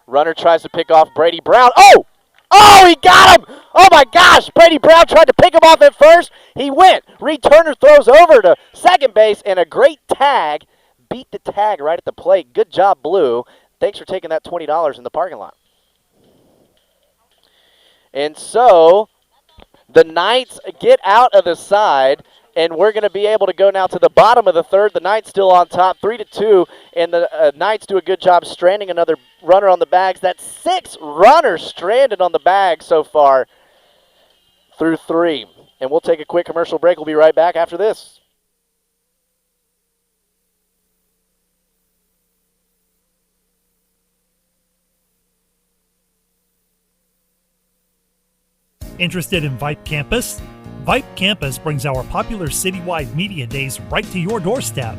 Runner tries to pick off Brady Brown. Oh! Oh, he got him! Oh, my gosh! Brady Brown tried to pick him off at first. He went. Reed Turner throws over to second base, and a great tag. Beat the tag right at the plate. Good job, Blue. Thanks for taking that $20 in the parking lot. And so the Knights get out of the side, and we're going to be able to go now to the bottom of the 3rd. The Knights still on top, 3-2, and the Knights do a good job stranding another runner on the bags. That's 6 runners stranded on the bag so far through 3. And we'll take a quick commercial break. We'll be right back after this. Interested in Vype Campus? Vype Campus brings our popular citywide media days right to your doorstep.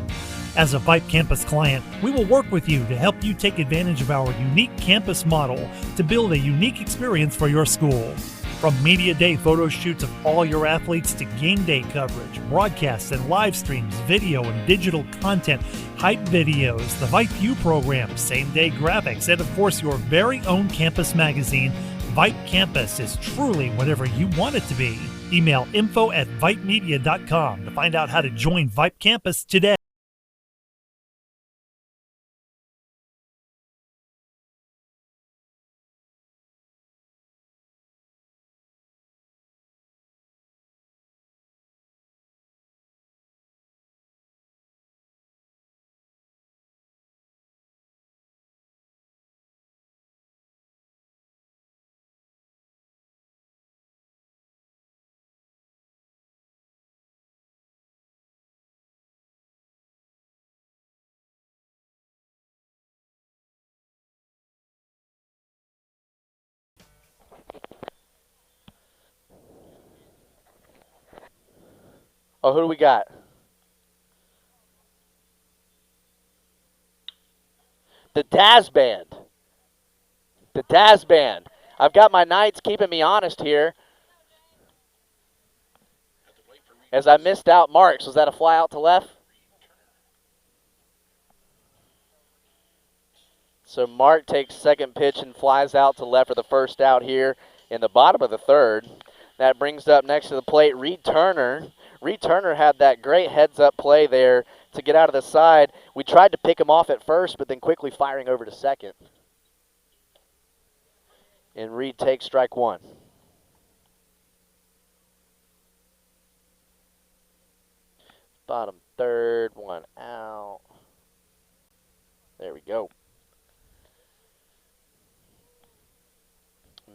As a Vype Campus client, we will work with you to help you take advantage of our unique campus model to build a unique experience for your school. From media day photo shoots of all your athletes to game day coverage, broadcasts and live streams, video and digital content, hype videos, the Vype U program, same-day graphics, and of course your very own campus magazine, Vype Campus is truly whatever you want it to be. Email info@vypemedia.com to find out how to join Vype Campus today. Oh, who do we got? The Daz Band. The Daz Band. I've got my Knights keeping me honest here. As I missed out Marks. Was that a fly out to left? So Mark takes second pitch and flies out to left for the first out here in the bottom of the third. That brings up next to the plate Reed Turner. Reed Turner had that great heads-up play there to get out of the side. We tried to pick him off at first, but then quickly firing over to second. And Reed takes strike one. Bottom third, one out. There we go.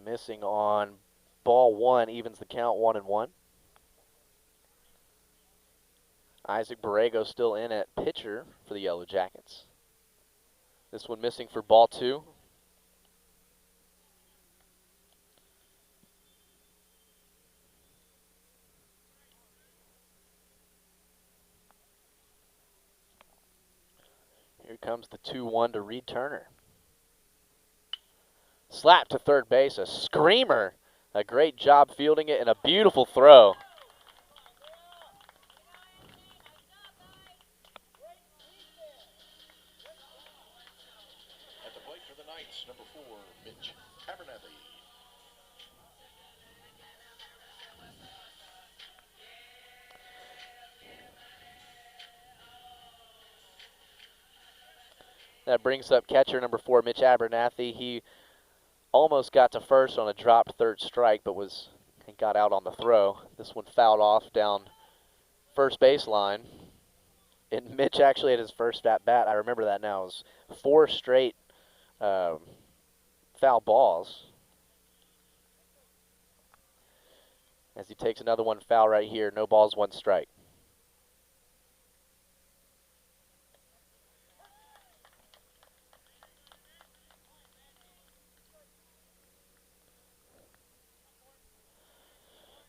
Missing on ball one, evens the count 1-1. Isaac Borrego still in at pitcher for the Yellow Jackets. This one missing for ball two. Here comes the 2-1 to Reed Turner. Slap to third base, a screamer. A great job fielding it and a beautiful throw. At the plate for the Knights, number 4, Mitch Abernathy. That brings up catcher number 4, Mitch Abernathy. He almost got to first on a dropped third strike, but got out on the throw. This one fouled off down first baseline. And Mitch actually had his first at bat. I remember that now. It was 4 straight foul balls. As he takes another one foul right here. No balls, 1 strike.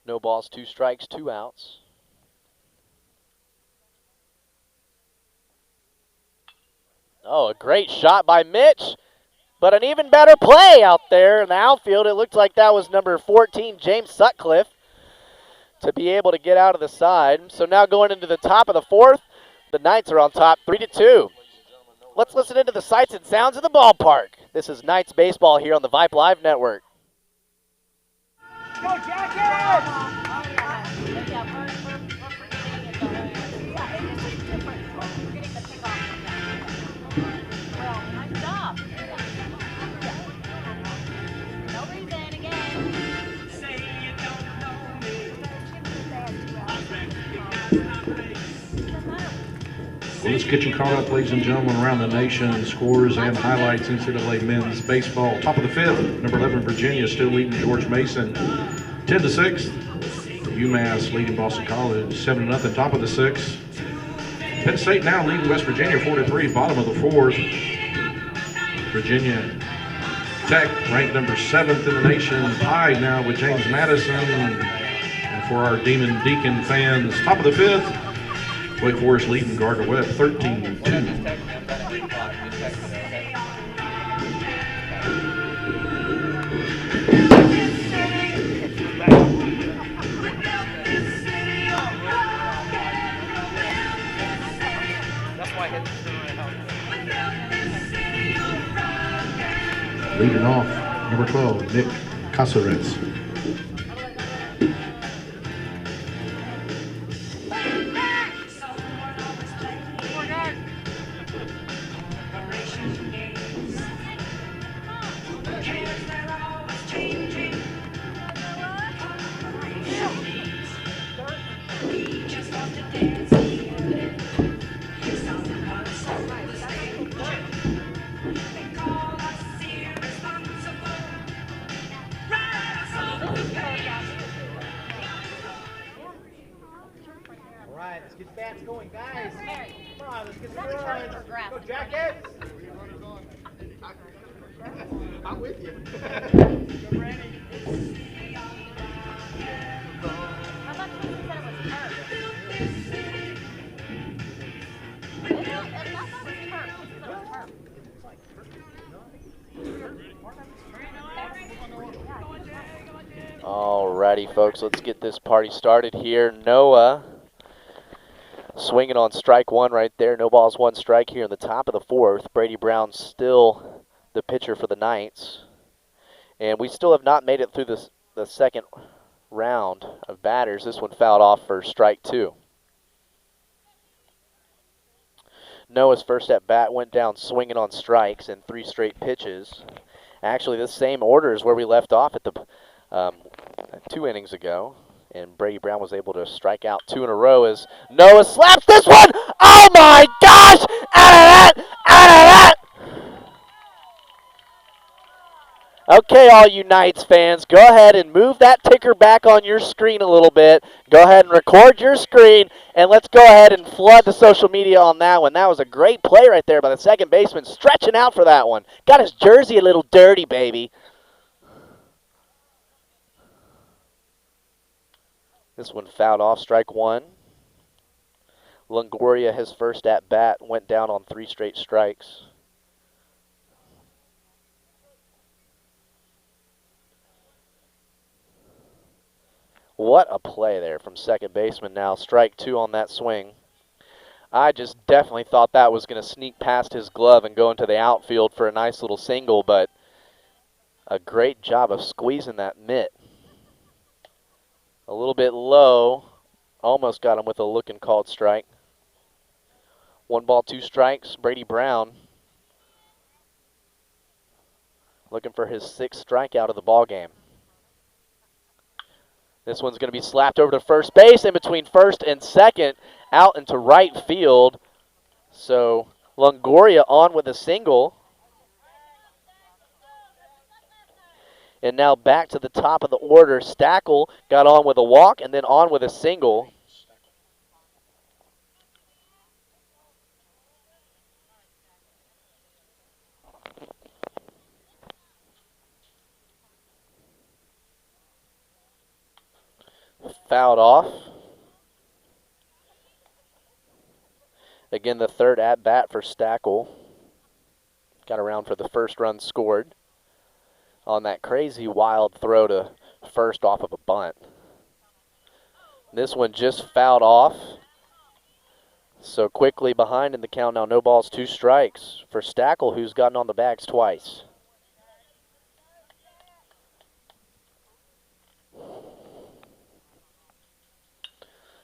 No balls, 2 strikes, 2 outs. Oh, a great shot by Mitch, but an even better play out there in the outfield. It looked like that was number 14, James Sutcliffe, to be able to get out of the side. So now going into the top of the 4th, the Knights are on top 3-2. Let's listen into the sights and sounds of the ballpark. This is Knights baseball here on the Vype Live Network. Go Jackets! Oh, yeah. Yeah, we're forgetting it, though. Yeah, it is different. We're getting the pick off from that. Well, nice job. No reason, again. Say you don't know me. Well, let's get you caught up, ladies and gentlemen, around the nation. Scores and highlights, NCAA men's baseball. Top of the 5th, number 11, Virginia, still leading George Mason. 10-6. UMass leading Boston College. 7-0. Top of the 6th. Penn State now leading West Virginia 4-3. Bottom of the 4th. Virginia Tech ranked number 7th in the nation. Tied now with James Madison. And for our Demon Deacon fans, top of the 5th. Wake Forest leading Gardner Webb 13-2. Leading off, number 12, Nick Casares. Going, guys. Come on, let's get some runs. Go Jackets! I'm with you. Go Randy. How much was it that it was hurt? Alrighty, folks, let's get this party started here. Noah swinging on strike one right there. No balls, one strike here in the top of the fourth. Brady Brown still the pitcher for the Knights. And we still have not made it through the second round of batters. This one fouled off for strike two. Noah's first at bat went down swinging on strikes in 3 straight pitches. Actually, the same order is where we left off at the 2 innings ago. And Brady Brown was able to strike out 2 in a row as Noah slaps this one. Oh my gosh! Out of that! Out of that! Okay, all you Knights fans, go ahead and move that ticker back on your screen a little bit. Go ahead and record your screen, and let's go ahead and flood the social media on that one. That was a great play right there by the second baseman, stretching out for that one. Got his jersey a little dirty, baby. This one fouled off, strike one. Longoria, his first at bat, went down on 3 straight strikes. What a play there from second baseman now. Strike 2 on that swing. I just definitely thought that was going to sneak past his glove and go into the outfield for a nice little single, but a great job of squeezing that mitt. A little bit low. Almost got him with a looking called strike. 1 ball, 2 strikes. Brady Brown looking for his 6th strikeout of the ball game. This one's going to be slapped over to first base, in between first and second, out into right field. So Longoria on with a single. And now back to the top of the order. Stackle got on with a walk and then on with a single. Fouled off. Again, the 3rd at-bat for Stackle. Got around for the first run scored on that crazy wild throw to first off of a bunt. This one just fouled off. So quickly behind in the count now, no balls, 2 strikes for Stackle, who's gotten on the bags twice.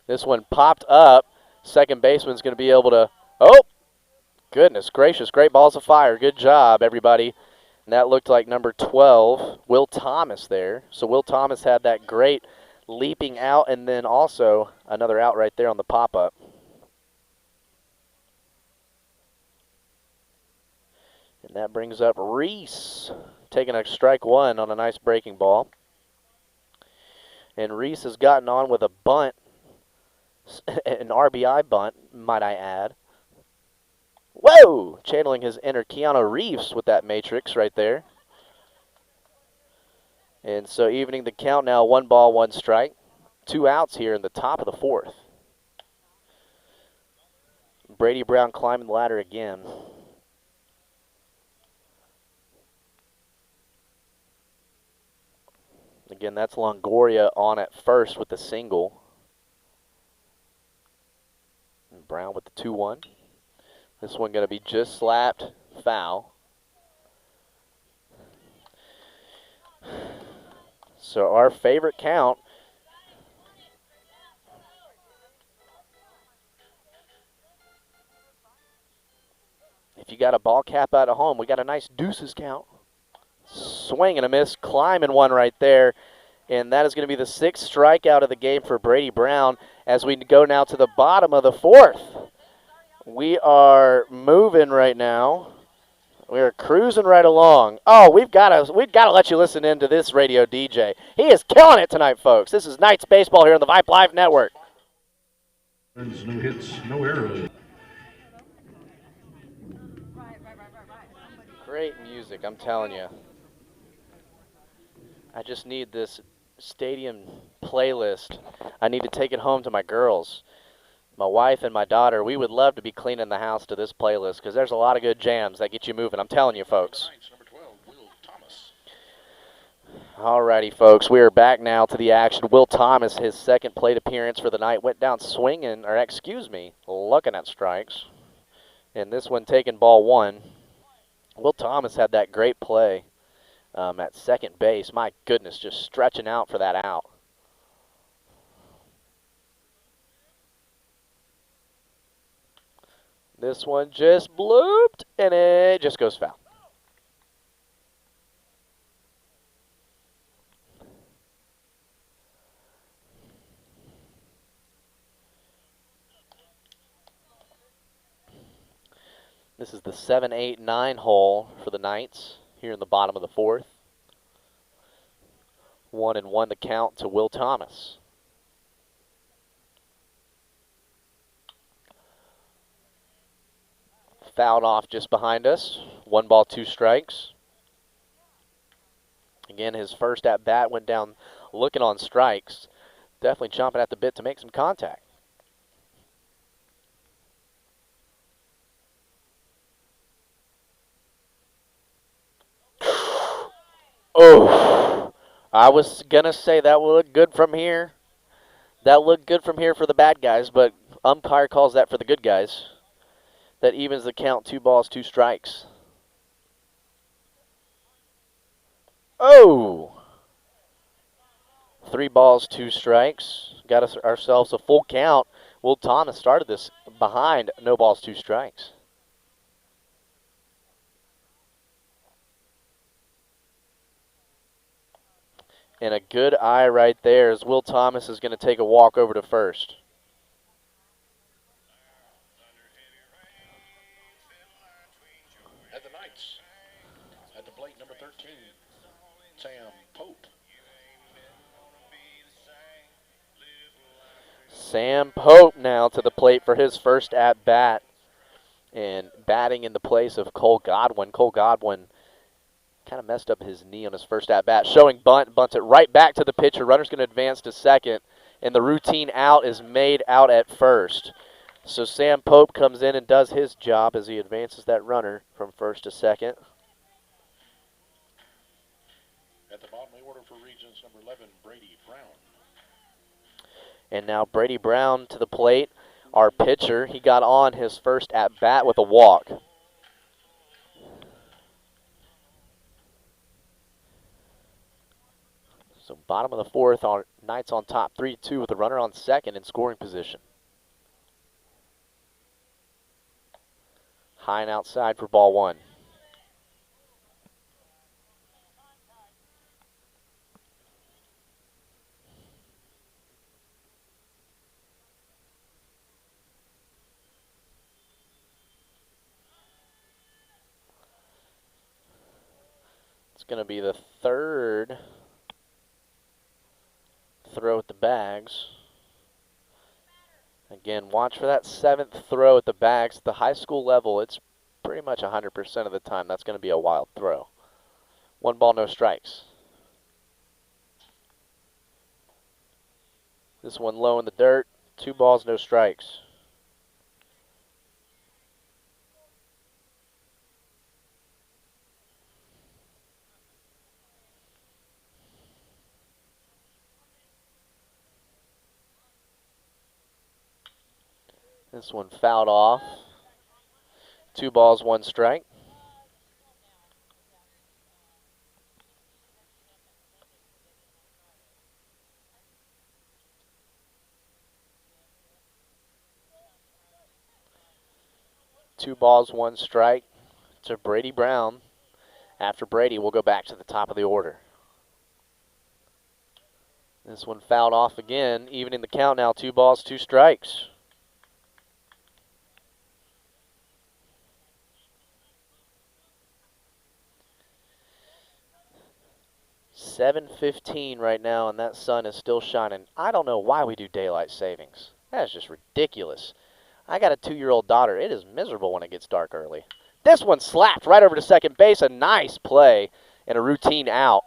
This one popped up. Second baseman's going to be able to, oh, goodness gracious, great balls of fire. Good job, everybody. And that looked like number 12, Will Thomas there. So Will Thomas had that great leaping out and then also another out right there on the pop-up. And that brings up Reese, taking a strike 1 on a nice breaking ball. And Reese has gotten on with a bunt. An RBI bunt, might I add. Whoa! Channeling his inner Keanu Reeves with that matrix right there. And so evening the count now, 1 ball, 1 strike. 2 outs here in the top of the 4th. Brady Brown climbing the ladder again. Again, that's Longoria on at first with the single. Brown with the 2-1. This one going to be just slapped foul. So our favorite count. If you got a ball cap out of home, we got a nice deuces count. Swing and a miss, climbing one right there. And that is going to be the 6th strikeout of the game for Brady Brown as we go now to the bottom of the 4th. We are moving right now. We are cruising right along. Oh, we've got to let you listen into this radio DJ. He is killing it tonight, folks. This is Knights Baseball here on the Vype Live Network. No hits, no errors. Great music, I'm telling you. I just need this stadium playlist. I need to take it home to my girls. My wife and my daughter, we would love to be cleaning the house to this playlist because there's a lot of good jams that get you moving. I'm telling you, folks. Number 12, Will Thomas. Alrighty, folks, we are back now to the action. Will Thomas, his second plate appearance for the night, went down swinging, or excuse me, looking at strikes. And this one taking ball one. Will Thomas had that great play at second base. My goodness, just stretching out for that out. This one just blooped, and it just goes foul. This is the 7, 8, 9 hole for the Knights here in the bottom of the fourth. 1-1 the count to Will Thomas. Fouled off just behind us. 1 ball, 2 strikes. Again, his first at bat went down looking on strikes. Definitely chomping at the bit to make some contact. Oh, I was going to say that will look good from here. That looked good from here for the bad guys, but umpire calls that for the good guys. That evens the count, 2 balls, 2 strikes. Oh! 3 balls, 2 strikes. Got us ourselves a full count. Will Thomas started this behind, no balls, 2 strikes. And a good eye right there as Will Thomas is going to take a walk over to first. At the Knights, at the plate, number 13, Sam Pope. Sam Pope now to the plate for his first at-bat. And batting in the place of Cole Godwin. Cole Godwin kind of messed up his knee on his first at-bat. Showing bunt, bunts it right back to the pitcher. Runner's going to advance to second. And the routine out is made out at first. So Sam Pope comes in and does his job as he advances that runner from first to second. At the bottom of the order for Regents, number 11, Brady Brown. And now Brady Brown to the plate. Our pitcher, he got on his first at-bat with a walk. So bottom of the fourth, our Knights on top 3-2 with a runner on second in scoring position. High and outside for ball one. It's going to be the third throw at the bags. Again, watch for that 7th throw at the bags. At the high school level, it's pretty much 100% of the time that's going to be a wild throw. 1 ball, no strikes. This one low in the dirt. 2 balls, no strikes. This one fouled off. 2 balls, 1 strike. Two balls, 1 strike to Brady Brown. After Brady, we'll go back to the top of the order. This one fouled off again, evening the count now. 2 balls, 2 strikes. $7:15 right now, and that sun is still shining. I don't know why we do daylight savings. That is just ridiculous. I got a 2-year-old daughter. It is miserable when it gets dark early. This one slapped right over to second base. A nice play and a routine out.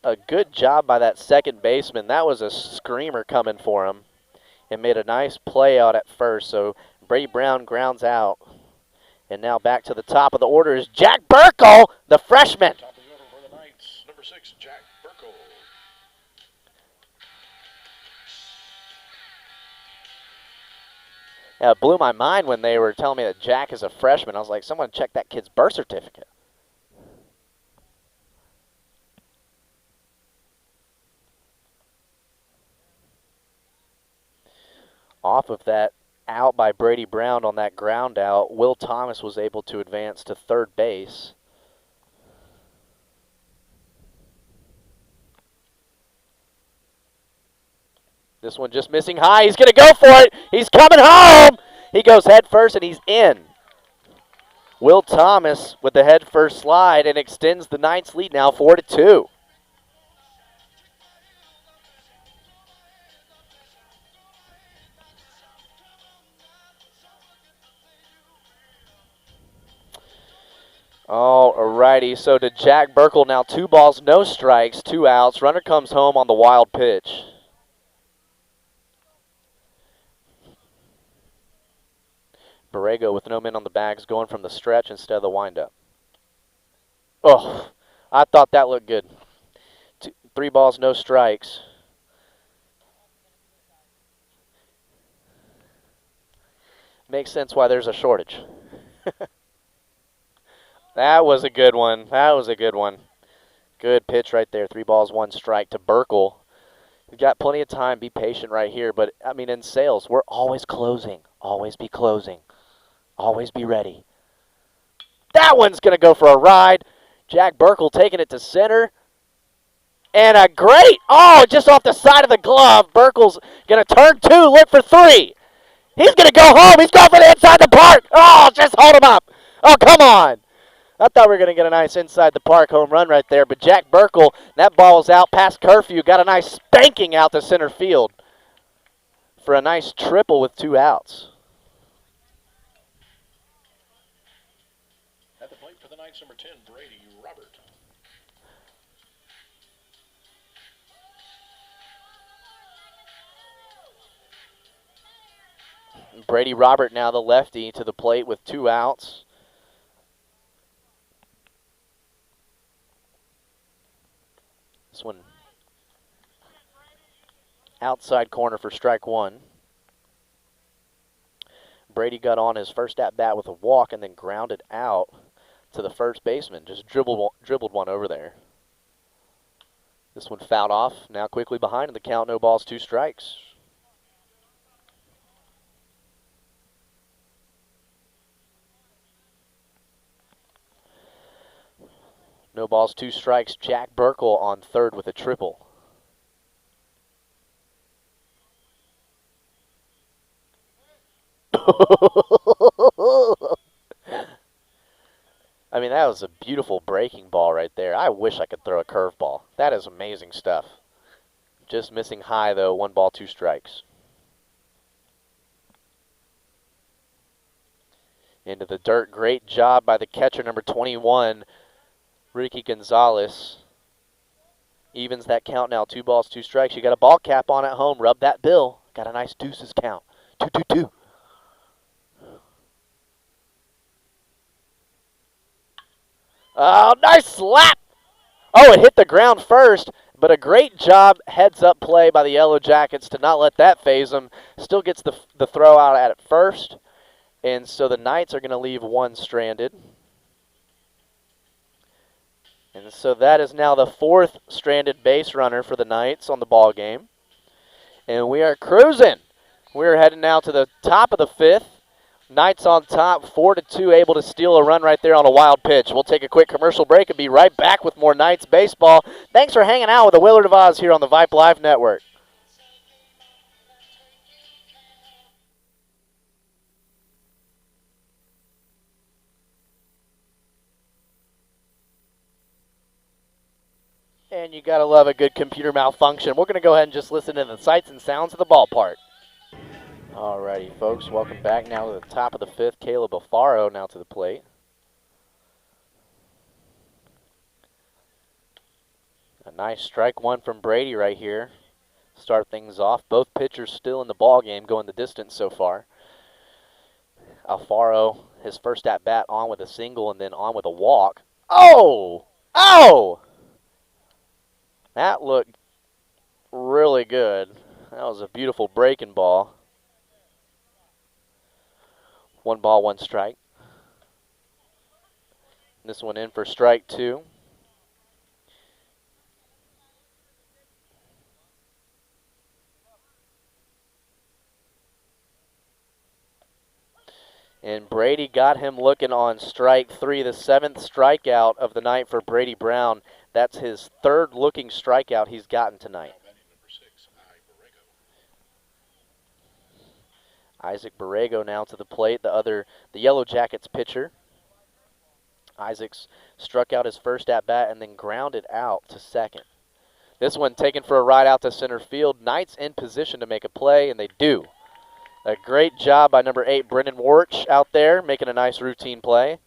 A good job by that second baseman. That was a screamer coming for him. and made a nice play out at first. So Brady Brown grounds out. And now back to the top of the order is Jack Burkle, the freshman. Top of the order for the Knights, number 6, Jack Burkle. Yeah, it blew my mind when they were telling me that Jack is a freshman. I was like, someone check that kid's birth certificate. Off of that out by Brady Brown on that ground out, Will Thomas was able to advance to third base. This one just missing high. He's going to go for it. He's coming home. He goes head first, and he's in. Will Thomas with the head first slide and extends the Knights' lead now 4-2. Alrighty, so to Jack Burkle now 2 balls, no strikes, 2 outs. Runner comes home on the wild pitch. Borrego with no men on the bags going from the stretch instead of the windup. Oh, I thought that looked good. 3 balls, no strikes. Makes sense why there's a shortage. That was a good one. That was a good one. Good pitch right there. 3 balls, 1 strike to Burkle. You've got plenty of time. Be patient right here. But, I mean, in sales, we're always closing. Always be closing. Always be ready. That one's going to go for a ride. Jack Burkle taking it to center. And a great, just off the side of the glove. Burkle's going to turn 2, look for 3. He's going to go home. He's going for the inside the park. Oh, just hold him up. Oh, come on. I thought we were going to get a nice inside the park home run right there. But Jack Burkle, that ball's out past curfew. Got a nice spanking out to center field for a nice triple with 2 outs. At the plate for the Knights, number 10, Brady Robert. Brady Robert now the lefty to the plate with 2 outs. This one outside corner for strike 1. Brady got on his first at bat with a walk and then grounded out to the first baseman. Just dribbled one over there. This one fouled off. Now quickly behind in the count. No balls, 2 strikes. No balls, 2 strikes. Jack Burkle on third with a triple. I mean, that was a beautiful breaking ball right there. I wish I could throw a curveball. That is amazing stuff. Just missing high, though. 1 ball, 2 strikes. Into the dirt. Great job by the catcher, number 21, Ricky Gonzalez. Evens that count now. 2 balls, 2 strikes. You got a ball cap on at home. Rub that bill. Got a nice deuces count. 2-2-2. Oh, nice slap. Oh, it hit the ground first, but a great job heads-up play by the Yellow Jackets to not let that phase them. Still gets the throw out at it first, and so the Knights are going to leave 1 stranded. And so that is now the 4th stranded base runner for the Knights on the ball game. And we are cruising. We're heading now to the top of the 5th. Knights on top, 4-2, able to steal a run right there on a wild pitch. We'll take a quick commercial break and be right back with more Knights baseball. Thanks for hanging out with the Willard of Oz here on the Vype Live Network. And you gotta love a good computer malfunction. We're gonna go ahead and just listen to the sights and sounds of the ballpark. Alrighty, folks, welcome back now to the top of the 5th. Caleb Alfaro now to the plate. A nice strike 1 from Brady right here. start things off. Both pitchers still in the ball game, going the distance so far. Alfaro, his first at bat, on with a single and then on with a walk. Oh! Oh! That looked really good. That was a beautiful breaking ball. 1 ball, 1 strike. This one in for strike 2. And Brady got him looking on strike 3, the 7th strikeout of the night for Brady Brown. That's his 3rd looking strikeout he's gotten tonight. Isaac Borrego now to the plate, the Yellow Jackets pitcher. Isaacs struck out his first at bat and then grounded out to second. This one taken for a ride out to center field. Knights in position to make a play, and they do. A great job by number 8, Brennan Warch, out there making a nice routine play.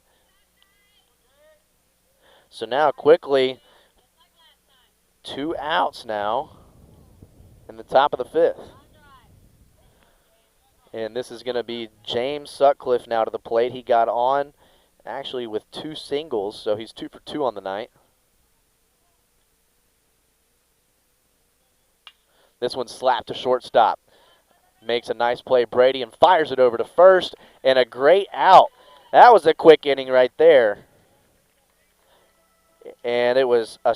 So now quickly, 2 outs now in the top of the 5th. And this is going to be James Sutcliffe now to the plate. He got on actually with 2 singles, so he's 2 for 2 on the night. This one slapped to shortstop. Makes a nice play, Brady, and fires it over to first, and a great out. That was a quick inning right there. And it was a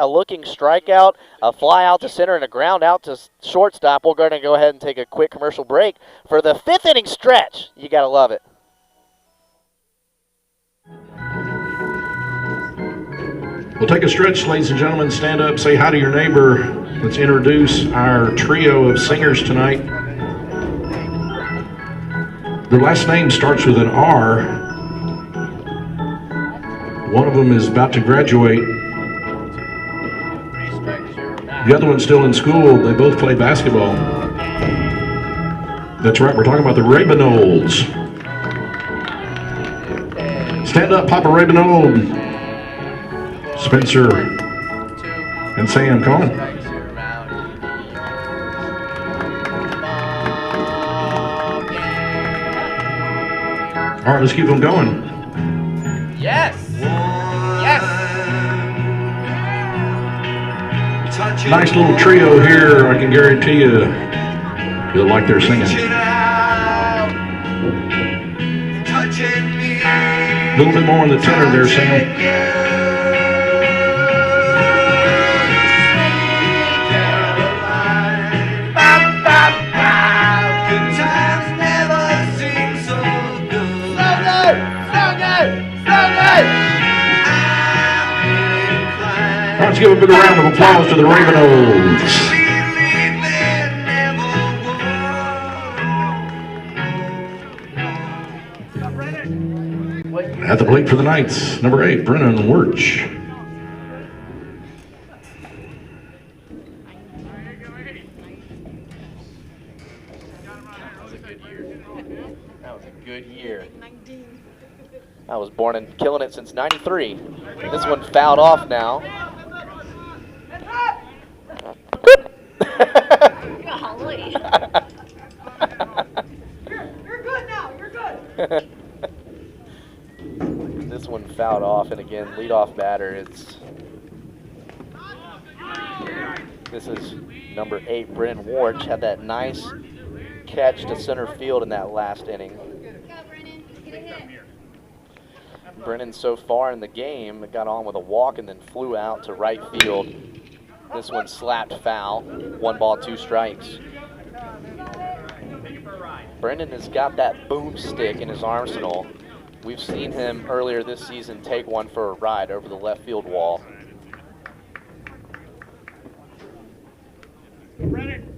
looking strikeout, a fly out to center, and a ground out to shortstop. We're going to go ahead and take a quick commercial break for the 5th inning stretch. You got to love it. We'll take a stretch, ladies and gentlemen. Stand up, say hi to your neighbor. Let's introduce our trio of singers tonight. Their last name starts with an R. One of them is about to graduate. The other one's still in school. They both play basketball. That's right, we're talking about the Rabenolds. Stand up, Papa Rabenold. Spencer and Sam, come on. All right, let's keep them going. Yes! Yes! Nice little trio here. I can guarantee you, you'll like their singing. A little bit more on the tenor there, Sam. Let's give a big round of applause to the Ravenolds. At the plate for the Knights, number 8, Brennan Wirch. That was a good year. I was born and killing it since '93. This one fouled off now. Golly. You're good now. You're good. This one fouled off, and again, leadoff batter. This is number 8, Brennan Warch. Had that nice catch to center field in that last inning. Brennan so far in the game got on with a walk and then flew out to right field. This one slapped foul. 1 ball, 2 strikes. Brennan has got that boomstick in his arsenal. We've seen him earlier this season take one for a ride over the left field wall. Brennan.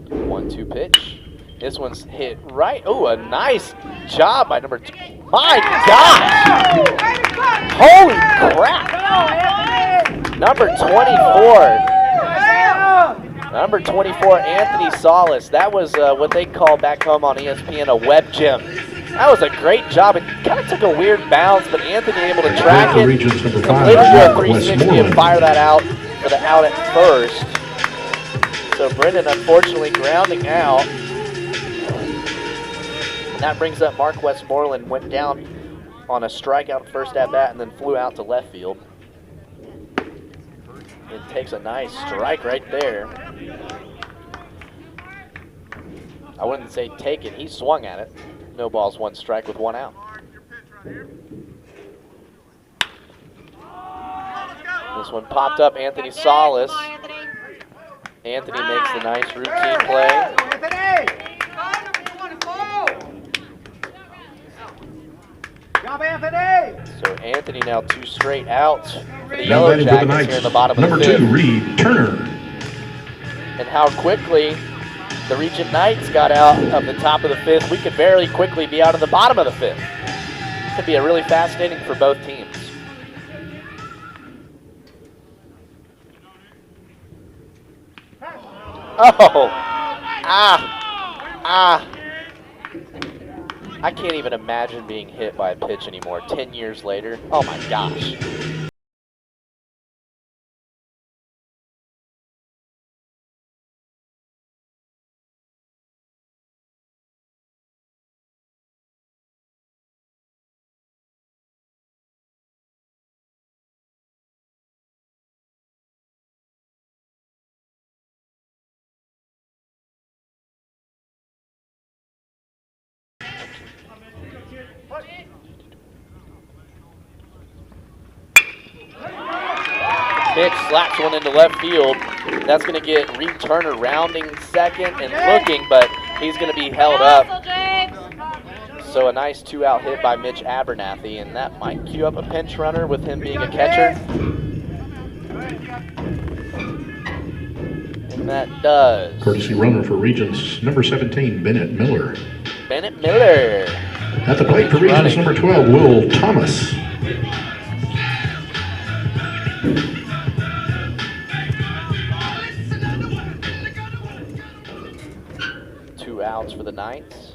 One-two pitch. This one's hit right. Oh, a nice job by number 2. My gosh! Holy crap! Number 24. Number 24, Anthony Salas. That was what they call back home on ESPN a web gem. That was a great job. It kind of took a weird bounce, but Anthony able to track it, Regents number 5, completed a 360 and Westmoreland. fire that out for the out at first. So Brendan unfortunately grounding out. And that brings up Mark Westmoreland, went down on a strikeout first at bat and then flew out to left field. And takes a nice strike right there. I wouldn't say take it, he swung at it. No balls, 1 strike with 1 out. This one popped up, Anthony Salas. Anthony makes the nice routine play. Job, Anthony! So Anthony now 2 straight outs for the Now Yellow batting for the Jackets Knights, here in the bottom of number the 2, 5th. Reed Turner. And how quickly the Regent Knights got out of the top of the 5th. We could very quickly be out of the bottom of the 5th. Could be a really fascinating for both teams. Oh! I can't even imagine being hit by a pitch anymore 10 years later. Oh my gosh. Pitch slaps one into left field. That's going to get Reed Turner rounding second and looking, but he's going to be held up. So a nice 2-out hit by Mitch Abernathy, and that might cue up a pinch runner with him being a catcher. And that does. Courtesy runner for Regents number 17, Bennett Miller. Bennett Miller. At the plate for Regents number 12, Will Thomas. Outs for the Knights.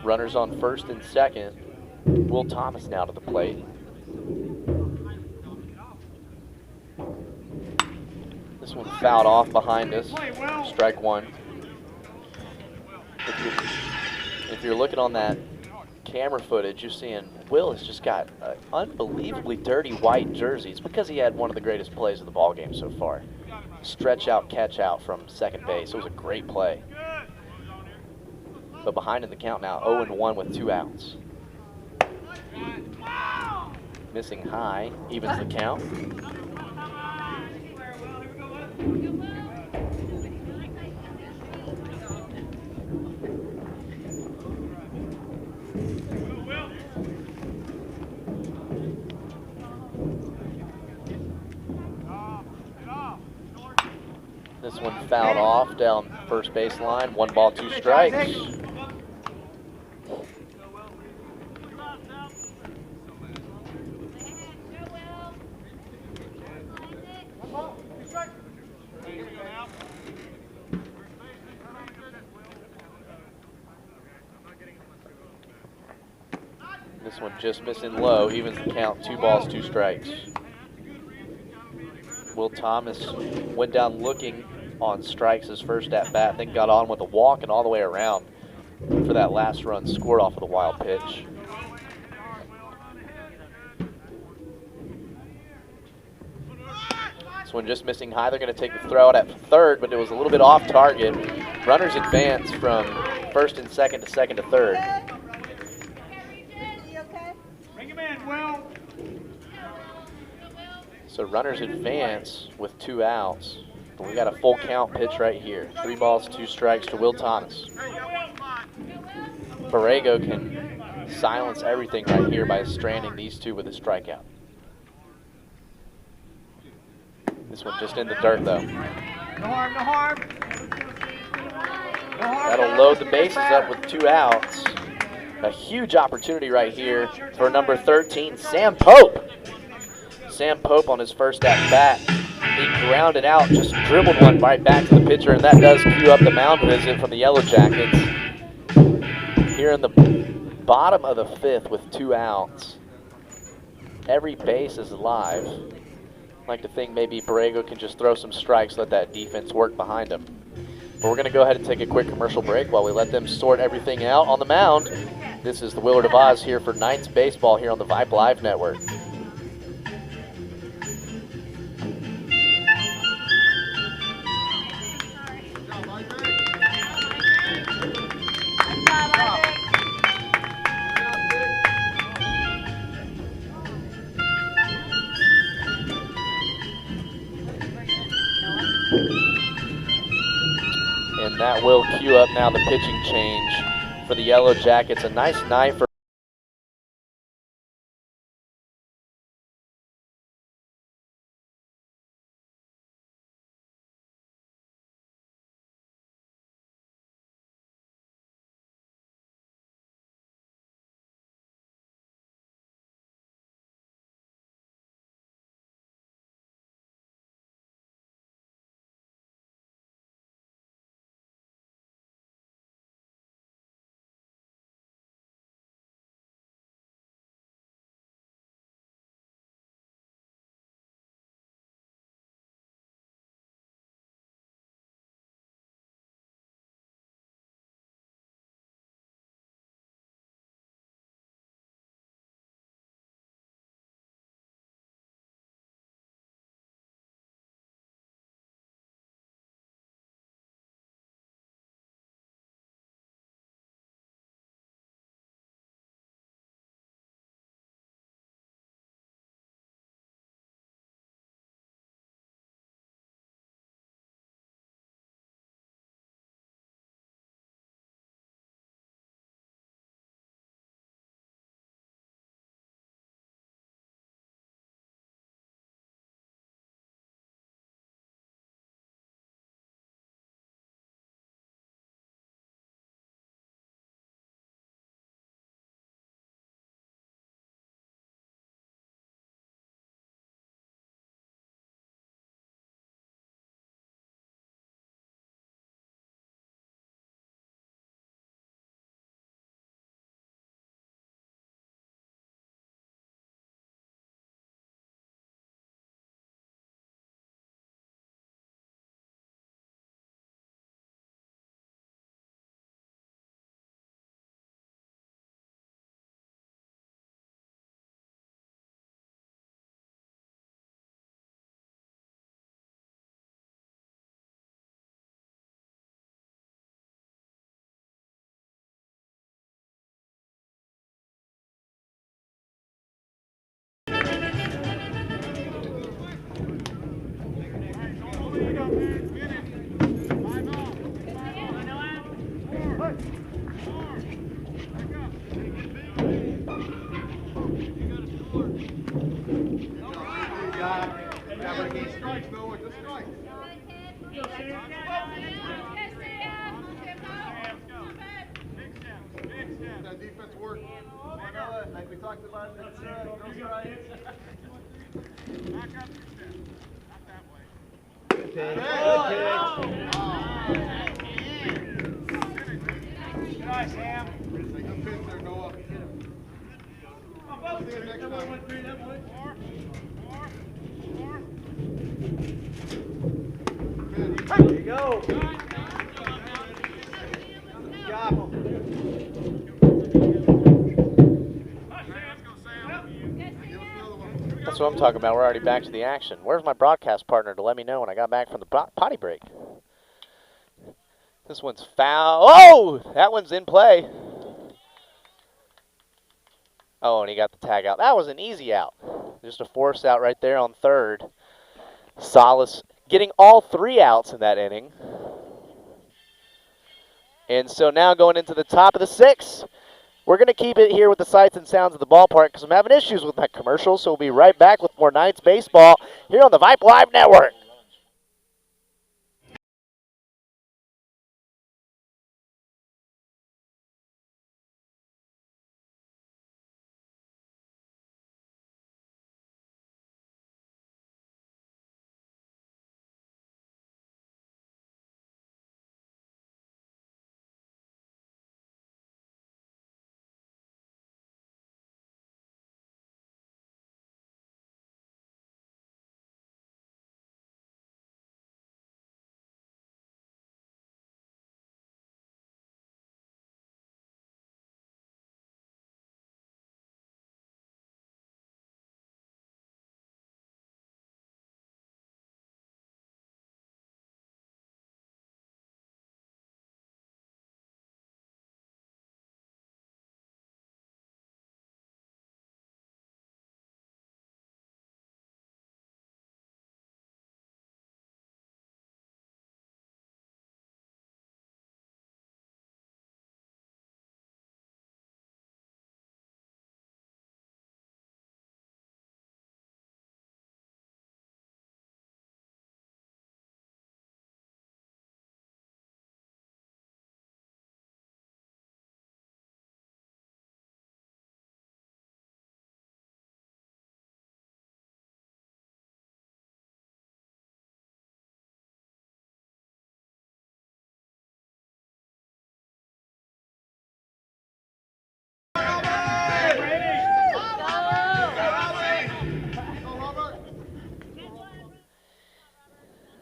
Runners on first and second. Will Thomas now to the plate. This one fouled off behind us. Strike 1. If you're looking on that camera footage, you're seeing Will has just got an unbelievably dirty white jersey. It's because he had one of the greatest plays of the ball game so far. Stretch out, catch out from second base. It was a great play. But behind in the count now, 0-1 with 2 outs. Missing high, evens the count. This one fouled off down first base line. 1 ball, 2 strikes. This one just missing low, evens the count, 2 balls, 2 strikes. Will Thomas went down looking on strikes his first at bat, then got on with a walk and all the way around for that last run scored off of the wild pitch. This one just missing high. They're going to take the throw out at third, but it was a little bit off target. Runners advance from first and second to third. So runners advance with 2 outs. We got a full count pitch right here. 3 balls, 2 strikes to Will Thomas. Borrego can silence everything right here by stranding these 2 with a strikeout. This one just in the dirt though. No harm, no harm. That'll load the bases up with 2 outs. A huge opportunity right here for number 13, Sam Pope. Sam Pope on his first at bat He grounded out, just dribbled one right back to the pitcher, and that does cue up the mound visit from the Yellow Jackets. Here in the bottom of the 5th with 2 outs. Every base is live. I'd like to think maybe Borrego can just throw some strikes, let that defense work behind him. But we're going to go ahead and take a quick commercial break while we let them sort everything out on the mound. This is the Willard of Oz here for Knights Baseball here on the Vype Live Network. And that will cue up now the pitching change for the Yellow Jackets. A nice night for Defense work. Like we talked about, that's right. Back up 2 steps. Not that way. Good pitch. Good eye, Sam. Good pitch there, Noah. See you next time. 4. There you go. Good job. That's what I'm talking about. We're already back to the action. Where's my broadcast partner to let me know when I got back from the potty break? This one's foul. Oh, that one's in play. Oh, and he got the tag out. That was an easy out. Just a force out right there on third. Solace getting all 3 outs in that inning. And so now going into the top of the 6th. We're going to keep it here with the sights and sounds of the ballpark because I'm having issues with my commercials, so we'll be right back with more Knights baseball here on the Vype Live Network.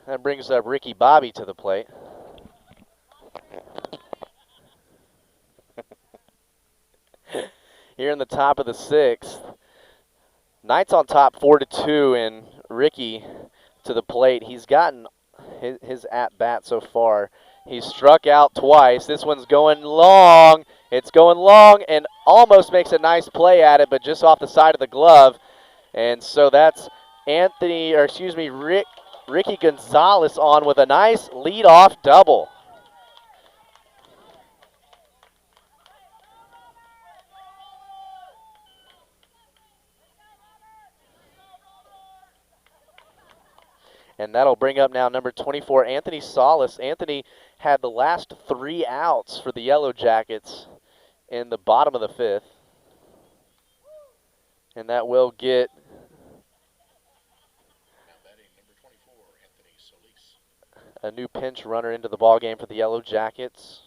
That brings up Ricky Bobby to the plate. Here in the top of the 6th. Knights on top 4-2, and Ricky to the plate. He's gotten his at-bat so far. He's struck out twice. This one's going long. It's going long and almost makes a nice play at it, but just off the side of the glove. And so that's Ricky Gonzalez on with a nice leadoff double. And that'll bring up now number 24, Anthony Salas. Anthony had the last 3 outs for the Yellow Jackets in the bottom of the 5th. And that will get a new pinch runner into the ball game for the Yellow Jackets.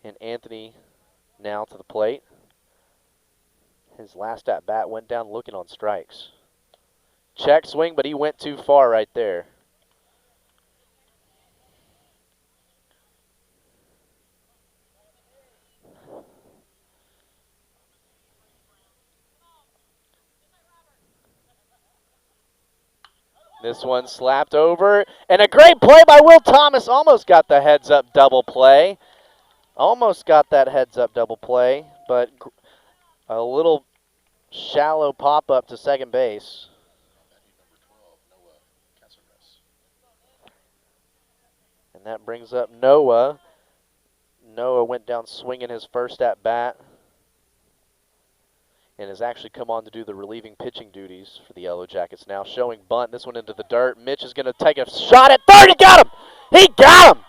And Anthony now to the plate. His last at bat went down looking on strikes. Check swing, but he went too far right there. This one slapped over, and a great play by Will Thomas. Almost got the heads-up double play. Almost got that heads-up double play, but a little shallow pop-up to second base. And that brings up Noah. Noah went down swinging his first at-bat and has actually come on to do the relieving pitching duties for the Yellow Jackets now. Showing bunt, this one into the dirt. Mitch is going to take a shot at third. He got him! He got him!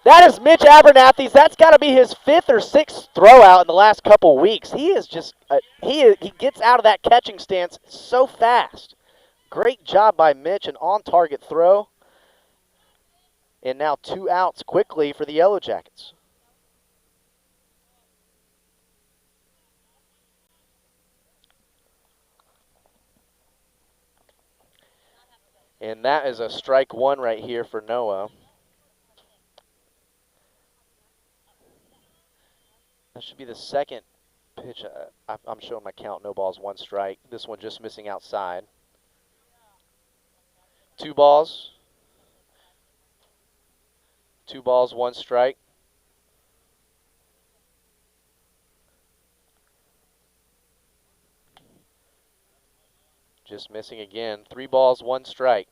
That is Mitch Abernathy's. That's got to be his 5th or 6th throwout in the last couple weeks. He is just, he gets out of that catching stance so fast. Great job by Mitch, an on-target throw. And now 2 outs quickly for the Yellow Jackets. And that is a strike 1 right here for Noah. That should be the second pitch. I'm showing my count. No balls, 1 strike. This one just missing outside. 2 balls. 2 balls, 1 strike. Just missing again. 3 balls, 1 strike.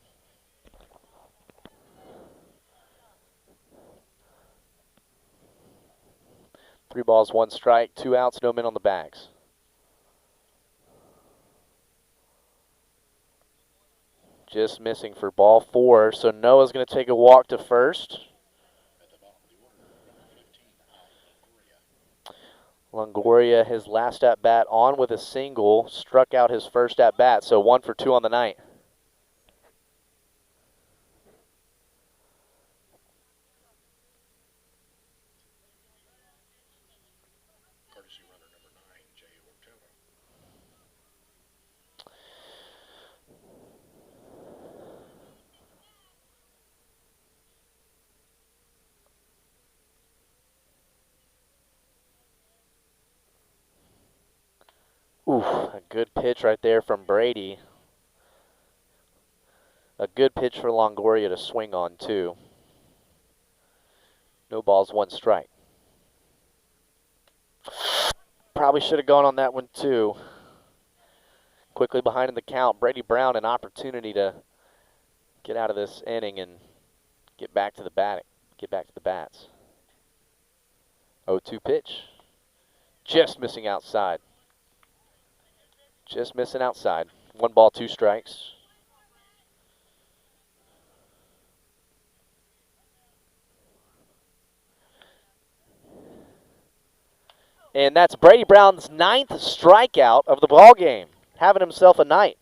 Three balls, 1 strike, 2 outs, no men on the bags. Just missing for ball 4. So Noah's going to take a walk to first. Longoria, his last at-bat on with a single, struck out his first at-bat, so 1 for 2 on the night. Oof, a good pitch right there from Brady. A good pitch for Longoria to swing on, too. No balls, 1 strike. Probably should have gone on that one, too. Quickly behind in the count, Brady Brown, an opportunity to get out of this inning and get back to the batting, get back to the bats. 0-2 pitch. Just missing outside. Just missing outside. 1 ball, 2 strikes. And that's Brady Brown's 9th strikeout of the ball game, having himself a night.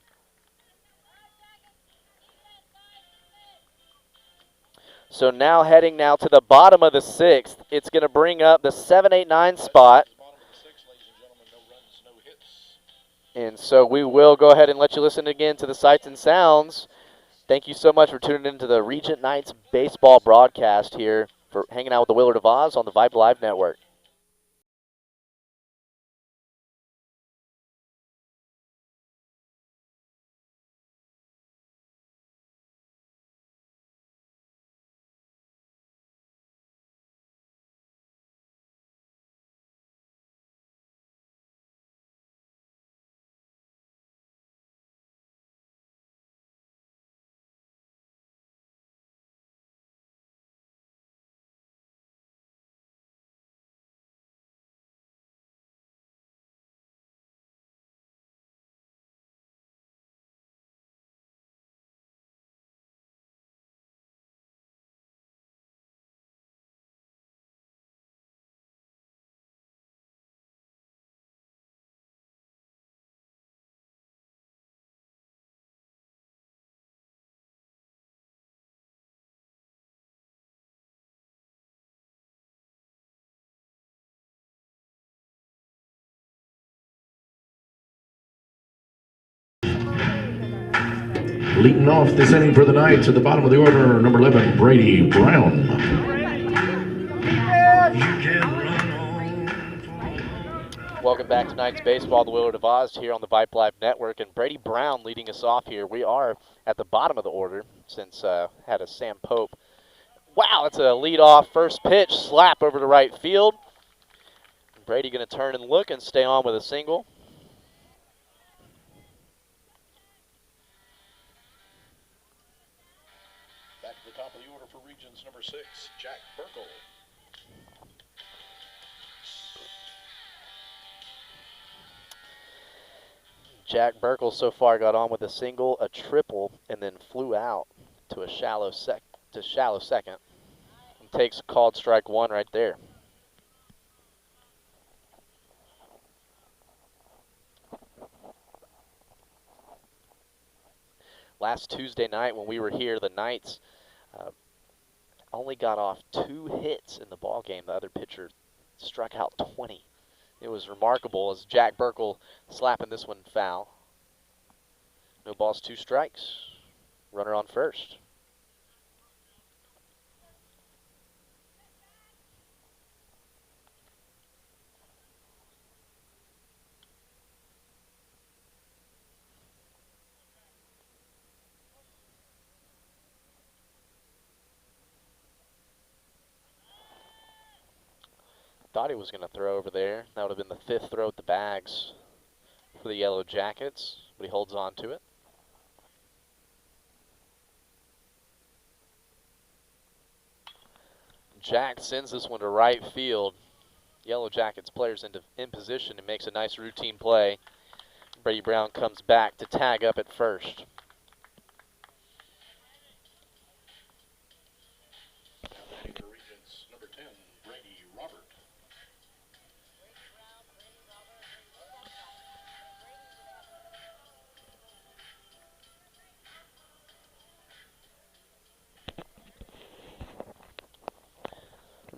So now heading now to the bottom of the 6th, it's going to bring up the 7, 8, 9 spot. And so we will go ahead and let you listen again to the sights and sounds Thank you so much for tuning into the Regent Knights baseball broadcast here, for hanging out with the Willard of Oz on the Vype Live Network. Leading off this inning for the Knights at the bottom of the order, number 11, Brady Brown. Welcome back to Knights Baseball, the Willard of Oz here on the Vype Live Network, and Brady Brown leading us off here. We are at the bottom of the order since had a Sam Pope. Wow, it's a lead-off first pitch, slap over to right field. Brady going to turn and look and stay on with a single. Back to the top of the order for Regents, number 6, Jack Burkle. Jack Burkle so far got on with a single, a triple, and then flew out to a shallow second. And takes called strike one right there. Last Tuesday night when we were here, the Knights only got off 2 hits in the ball game. The other pitcher struck out 20. It was remarkable as Jack Burkle slapping this one foul. No balls, 2 strikes. Runner on first. Thought he was going to throw over there. That would have been the 5th throw at the bags for the Yellow Jackets, but he holds on to it. Jack sends this one to right field. Yellow Jackets players in position and makes a nice routine play. Brady Brown comes back to tag up at first. Now batting for Regents, number 10, Brady Robert.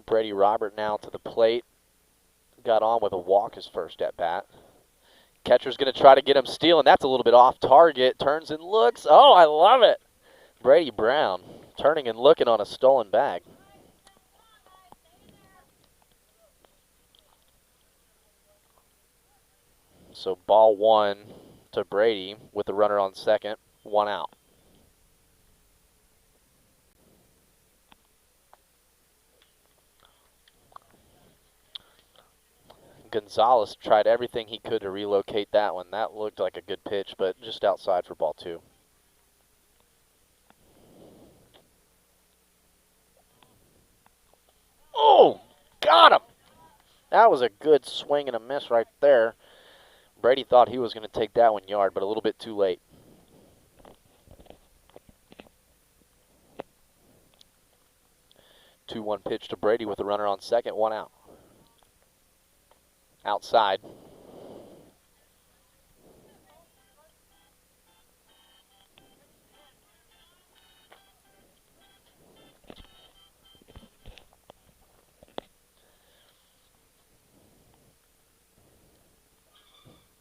Brady Robert now to the plate. Got on with a walk his first at bat. Catcher's going to try to get him stealing. That's a little bit off target. Turns and looks. Oh, I love it. Brady Brown turning and looking on a stolen bag. So ball 1 to Brady with the runner on second, 1 out. Gonzalez tried everything he could to relocate that one. That looked like a good pitch, but just outside for ball 2. Oh, got him. That was a good swing and a miss right there. Brady thought he was going to take that one yard, but a little bit too late. Two-one pitch to Brady with the runner on second, 1 out. Outside.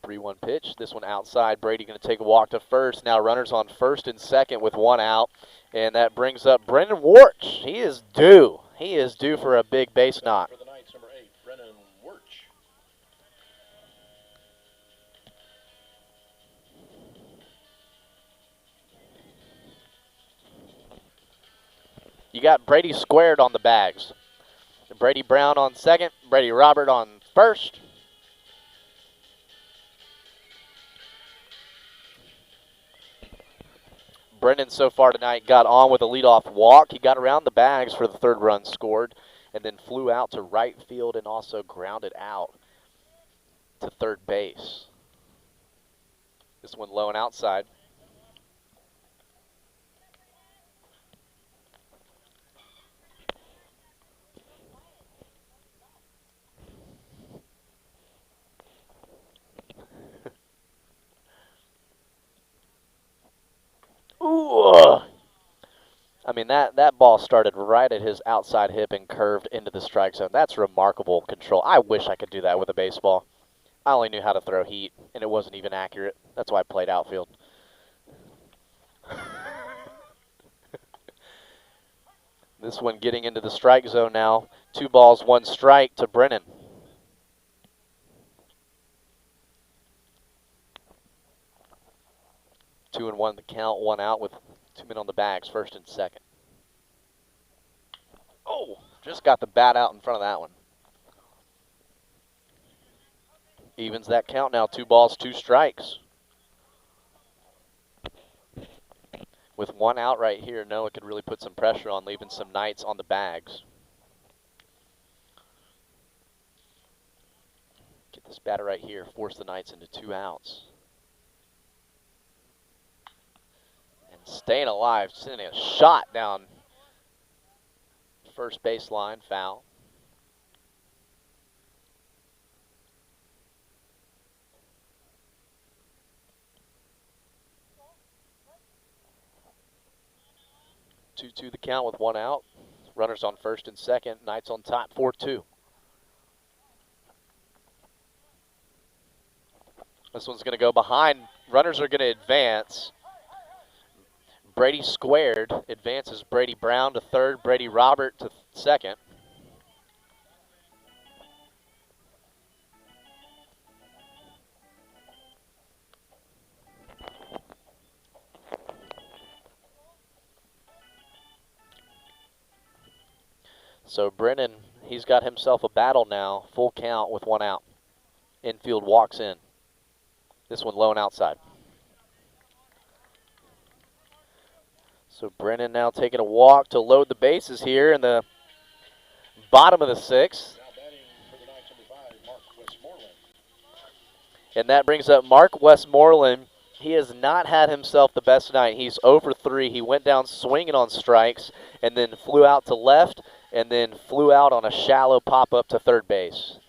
3-1 pitch. This one outside. Brady going to take a walk to first. Now runners on first and second with one out. And that brings up Brendan Warch. He is due. He is due for a big base knock. For the Knights, number 8, Brennan Wirch. You got Brady squared on the bags. Brady Brown on second. Brady Robert on first. Brendan so far tonight got on with a leadoff walk. He got around the bags for the third run scored and then flew out to right field and also grounded out to third base. This one low and outside. Ooh! I mean, that ball started right at his outside hip and curved into the strike zone. That's remarkable control. I wish I could do that with a baseball. I only knew how to throw heat, and it wasn't even accurate. That's why I played outfield. This one getting into the strike zone now. 2 balls, 1 strike to Brennan. Two and one the count, 1 out with 2 men on the bags, first and second. Oh, just got the bat out in front of that one. Evens that count now, 2 balls, 2 strikes. With 1 out right here, Noah could really put some pressure on, leaving some Knights on the bags. Get this batter right here, force the Knights into 2 outs. And staying alive, sending a shot down first baseline, foul. Two the count with 1 out. Runners on first and second. Knights on top, 4-2. This one's going to go behind. Runners are going to advance. Brady squared. Advances Brady Brown to third. Brady Robert to second. So Brennan, he's got himself a battle now. Full count with 1 out. Infield walks in. This one low and outside. So Brennan now taking a walk to load the bases here in the bottom of the 6th. Now batting for the Knights, number 5, Mark Westmoreland. And that brings up Mark Westmoreland. He has not had himself the best night. He's 0 for 3. He went down swinging on strikes and then flew out to left and then flew out on a shallow pop-up to third base.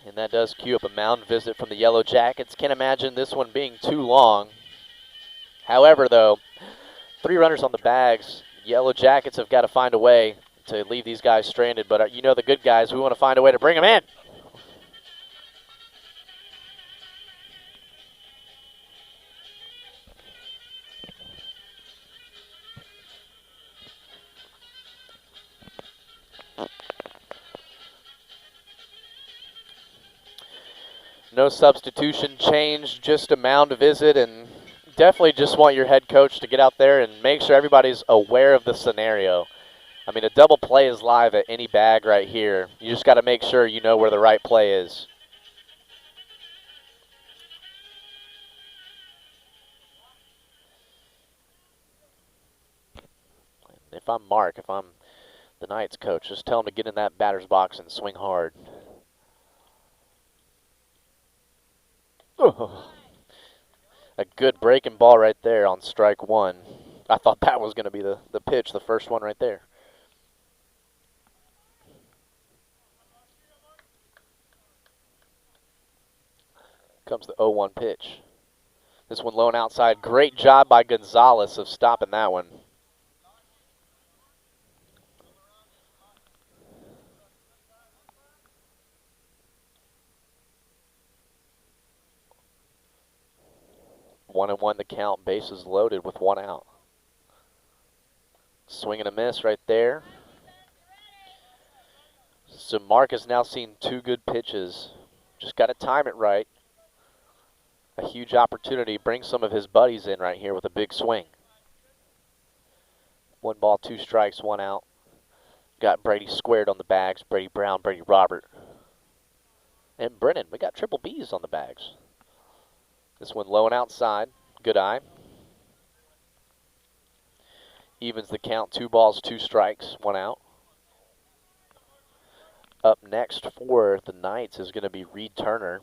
And that does cue up a mound visit from the Yellow Jackets. Can't imagine this one being too long. However, though, 3 runners on the bags. Yellow Jackets have got to find a way to leave these guys stranded. But you know the good guys, we want to find a way to bring them in. No substitution change, just a mound visit, and definitely just want your head coach to get out there and make sure everybody's aware of the scenario. I mean, a double play is live at any bag right here. You just got to make sure you know where the right play is. If I'm Mark, if I'm the Knights coach, just tell him to get in that batter's box and swing hard. Oh. A good breaking ball right there on strike 1. I thought that was going to be the pitch, the first one right there. Comes the 0-1 pitch. This one low and outside. Great job by Gonzalez of stopping that one. 1-1 the count, bases loaded with 1 out. Swing and a miss right there. So Mark has now seen 2 good pitches. Just got to time it right. A huge opportunity. Bring some of his buddies in right here with a big swing. 1 ball, 2 strikes, 1 out. Got Brady squared on the bags. Brady Brown, Brady Robert. And Brennan. We got triple B's on the bags. This one low and outside. Good eye. Evens the count. 2 balls, 2 strikes, 1 out. Up next for the Knights is going to be Reed Turner.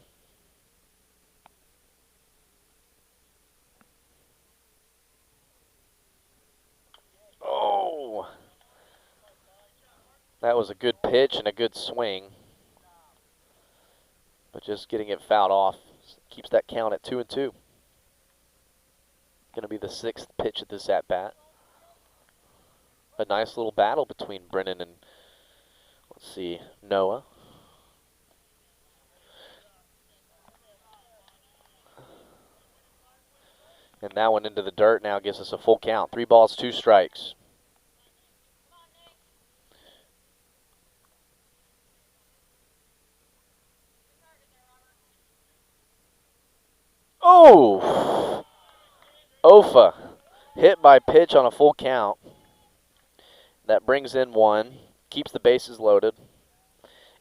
Oh! That was a good pitch and a good swing. But just getting it fouled off keeps that count at 2-2. Going to be the 6th pitch at this at-bat. A nice little battle between Brennan and, let's see, Noah. And that one into the dirt now gives us a full count. 3 balls, 2 strikes. Oh! Ofa hit by pitch on a full count. That brings in 1, keeps the bases loaded.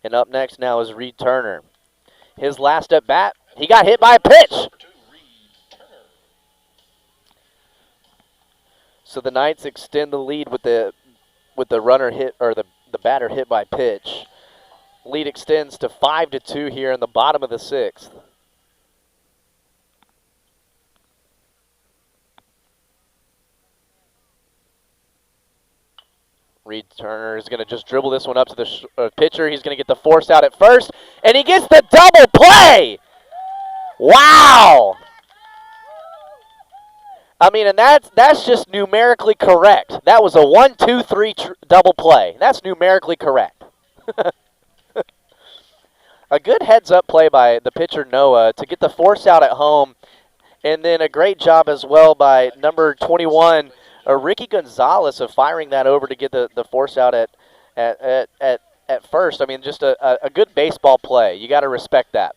And up next now is Reed Turner. His last at bat, he got hit by a pitch. So the Knights extend the lead with the runner hit, or the batter hit by pitch. Lead extends to 5-2 here in the bottom of the 6th. Reed Turner is going to just dribble this one up to the pitcher. He's going to get the force out at first, and he gets the double play. Wow. I mean, and that's just numerically correct. That was a 1-2-3 double play. That's numerically correct. A good heads-up play by the pitcher Noah to get the force out at home, and then a great job as well by number 21, Ricky Gonzalez, of firing that over to get the force out at first. I mean, just a good baseball play. You got to respect that.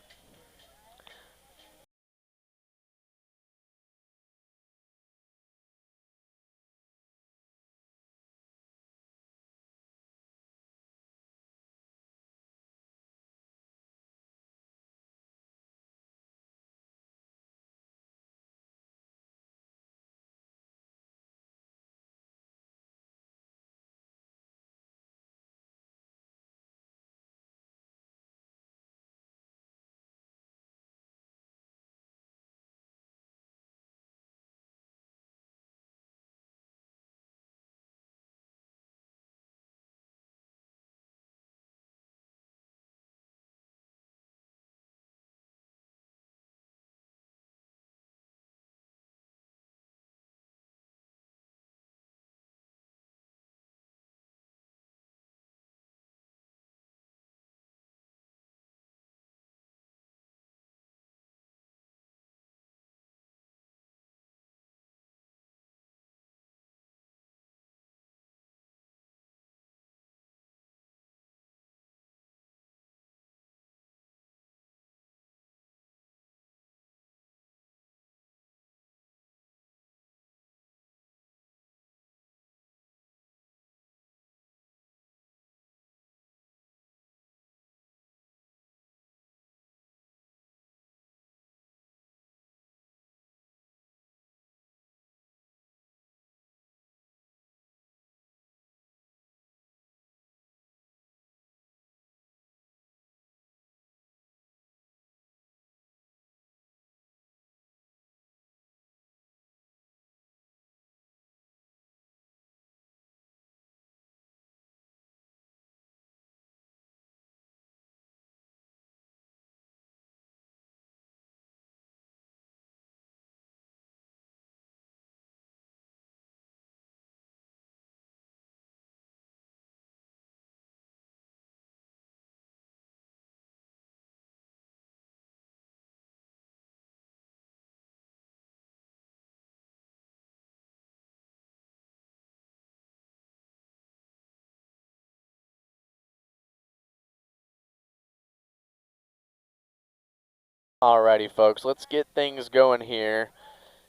Alrighty, folks, let's get things going here.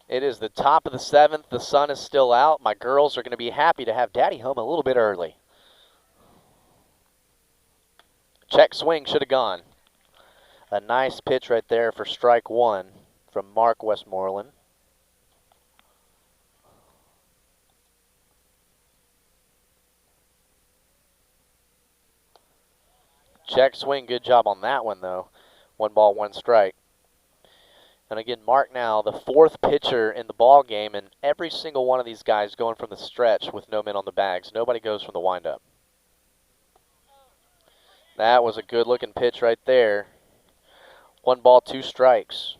It is the top of the 7th. The sun is still out. My girls are going to be happy to have Daddy home a little bit early. Check swing should have gone. A nice pitch right there for strike 1 from Mark Westmoreland. Check swing, good job on that one though. 1 ball, 1 strike. And again, Mark now the 4th pitcher in the ball game, and every single one of these guys going from the stretch with no men on the bags. Nobody goes from the windup. That was a good looking pitch right there. 1 ball, 2 strikes.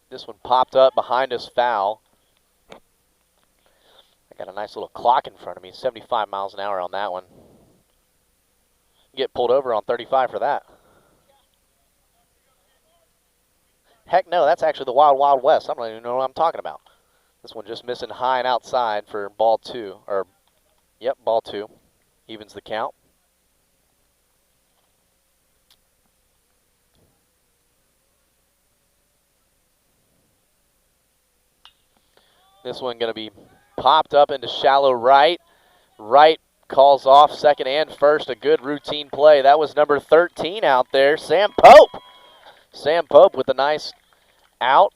This one popped up behind us, foul. I got a nice little clock in front of me, 75 miles an hour on that one. Get pulled over on 35 for that. Heck no, that's actually the Wild Wild West. I don't even know what I'm talking about. This one just missing high and outside for ball 2. Or, yep, ball 2. Evens the count. This one going to be popped up into shallow right. Right calls off second and first. A good routine play. That was number 13 out there, Sam Pope. Sam Pope with a nice out.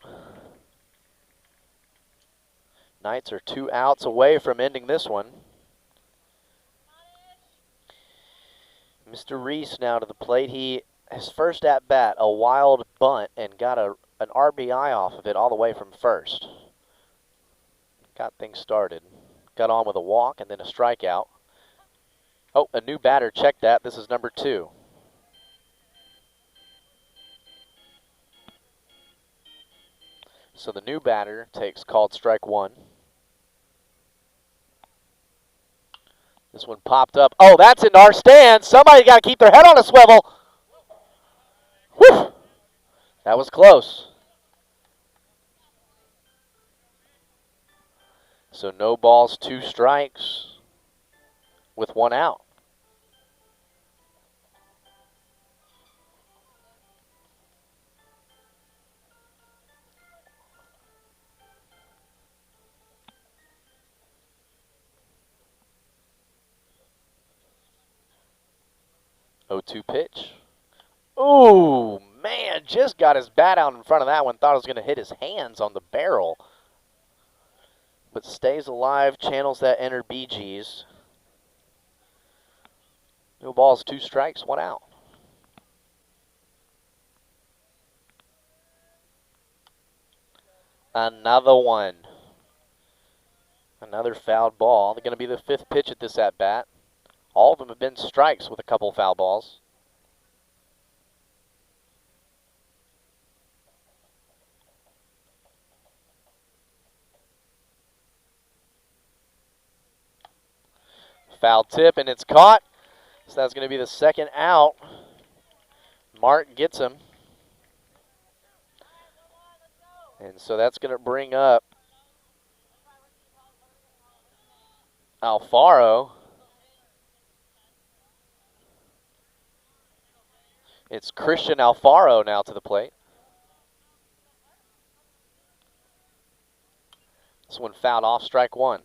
Knights are 2 outs away from ending this one. Mr. Reese now to the plate. His first at bat, a wild bunt, and got an RBI off of it all the way from first. Got things started. Got on with a walk and then a strikeout. Oh, a new batter. Check that. This is number 2. So the new batter takes called strike 1. This one popped up. Oh, that's in our stand. Somebody got to keep their head on a swivel. Whew. That was close. So no balls, 2 strikes with 1 out. Oh, 2 pitch. Ooh, man, just got his bat out in front of that one. Thought it was going to hit his hands on the barrel. But stays alive, channels that inner BGs. No balls, 2 strikes, 1 out. Another one. Another fouled ball. They're going to be the 5th pitch at this at-bat. All of them have been strikes with a couple foul balls. Foul tip, and it's caught. So that's going to be the 2nd out. Mark gets him. And so that's going to bring up Alfaro. It's Christian Alfaro now to the plate. This one fouled off, strike 1.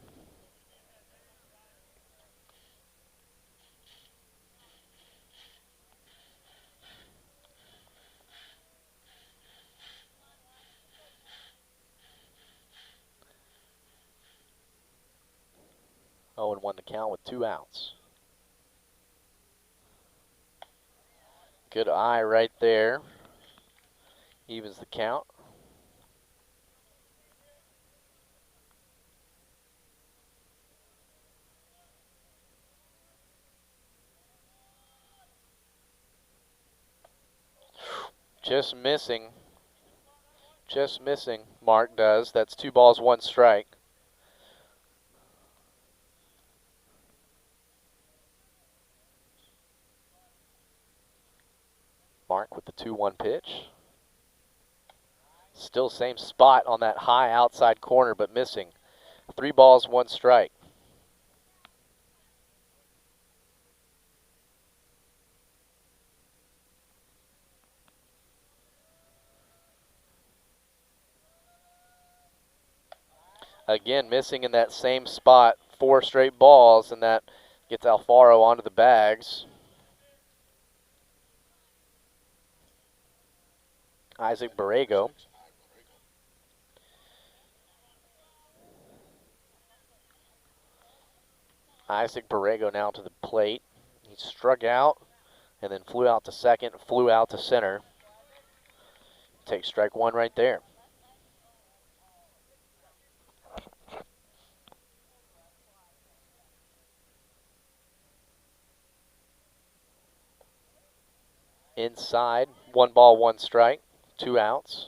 Oh, and 1 to count with 2 outs. Good eye right there. Evens the count. Just missing. Just missing, Mark does. That's 2 balls, 1 strike. Mark with the 2-1 pitch. Still same spot on that high outside corner, but missing. 3 balls, 1 strike. Again, missing in that same spot, 4 straight balls, and that gets Alfaro onto the bags. Isaac Borrego. Isaac Borrego now to the plate. He struck out and then flew out to second, flew out to center. Takes strike 1 right there. Inside, 1 ball, 1 strike, 2 outs.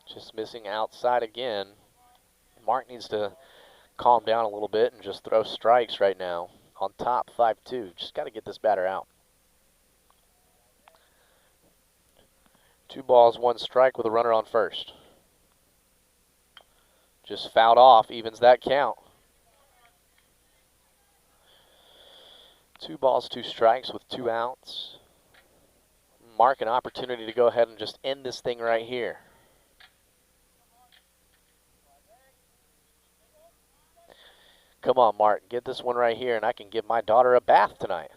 Just missing outside again. Mark needs to calm down a little bit and just throw strikes right now. On top, 5-2. Just got to get this batter out. 2 balls, 1 strike with a runner on first. Just fouled off, evens that count. 2 balls, 2 strikes with 2 outs. Mark, an opportunity to go ahead and just end this thing right here. Come on, Mark, get this one right here, and I can give my daughter a bath tonight.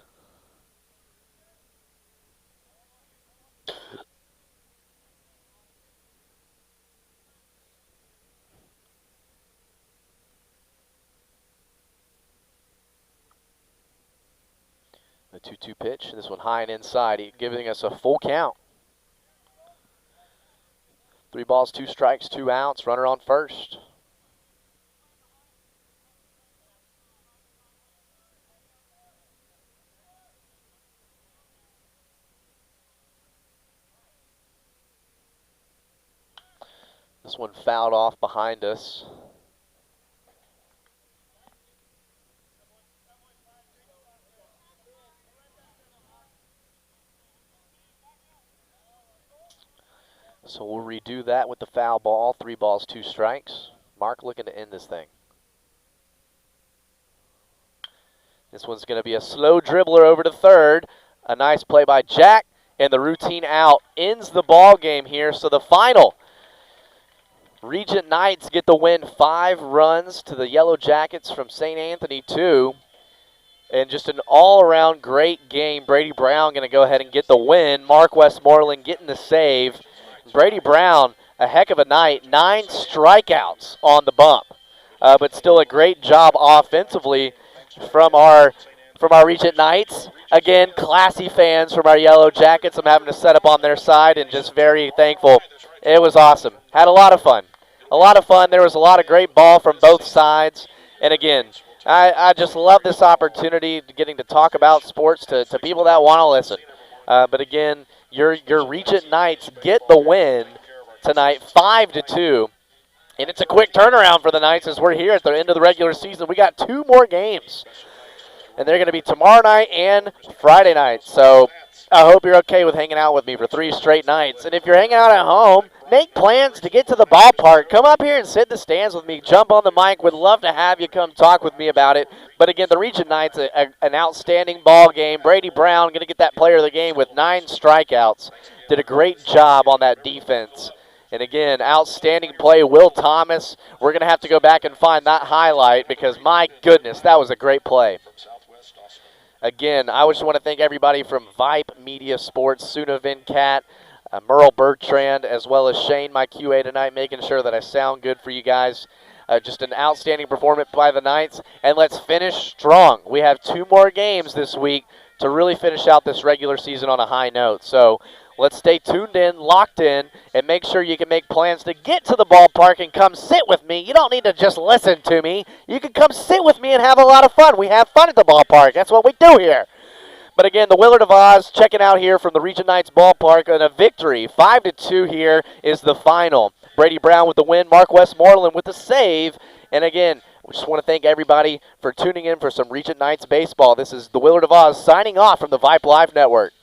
The 2-2 pitch, this one high and inside, giving us a full count. 3 balls, 2 strikes, 2 outs, runner on first. This one fouled off behind us. So we'll redo that with the foul ball. 3 balls, 2 strikes. Mark looking to end this thing. This one's going to be a slow dribbler over to third. A nice play by Jack, and the routine out ends the ball game here. So the final, Regent Knights get the win, 5 runs to the Yellow Jackets from St. Anthony 2. And just an all-around great game. Brady Brown going to go ahead and get the win. Mark Westmoreland getting the save. Brady Brown, a heck of a night. 9 strikeouts on the bump. But still a great job offensively from our Regent Knights. Again, classy fans from our Yellow Jackets. I'm having to set up on their side and just very thankful. It was awesome. Had a lot of fun. A lot of fun. There was a lot of great ball from both sides. And again, I just love this opportunity, getting to talk about sports to people that want to listen. But again, your Regent Knights get the win tonight, 5-2. And it's a quick turnaround for the Knights as we're here at the end of the regular season. We got 2 more games. And they're going to be tomorrow night and Friday night. So I hope you're okay with hanging out with me for 3 straight nights. And if you're hanging out at home, make plans to get to the ballpark. Come up here and sit in the stands with me. Jump on the mic. Would love to have you come talk with me about it. But again, the Regent Knights, an outstanding ball game. Brady Brown going to get that player of the game with 9 strikeouts. Did a great job on that defense. And again, outstanding play, Will Thomas. We're going to have to go back and find that highlight because, my goodness, that was a great play. Again, I just want to thank everybody from Vype Media Sports, Suna Vincat, Merle Bertrand, as well as Shane, my QA tonight, making sure that I sound good for you guys. Just an outstanding performance by the Knights. And let's finish strong. We have 2 more games this week to really finish out this regular season on a high note. So let's stay tuned in, locked in, and make sure you can make plans to get to the ballpark and come sit with me. You don't need to just listen to me. You can come sit with me and have a lot of fun. We have fun at the ballpark. That's what we do here. But again, the Willard of Oz checking out here from the Regent Knights ballpark, and a victory. 5-2 here is the final. Brady Brown with the win, Mark Westmoreland with the save. And again, We just want to thank everybody for tuning in for some Regent Knights baseball. This is the Willard of Oz signing off from the Vype Live Network.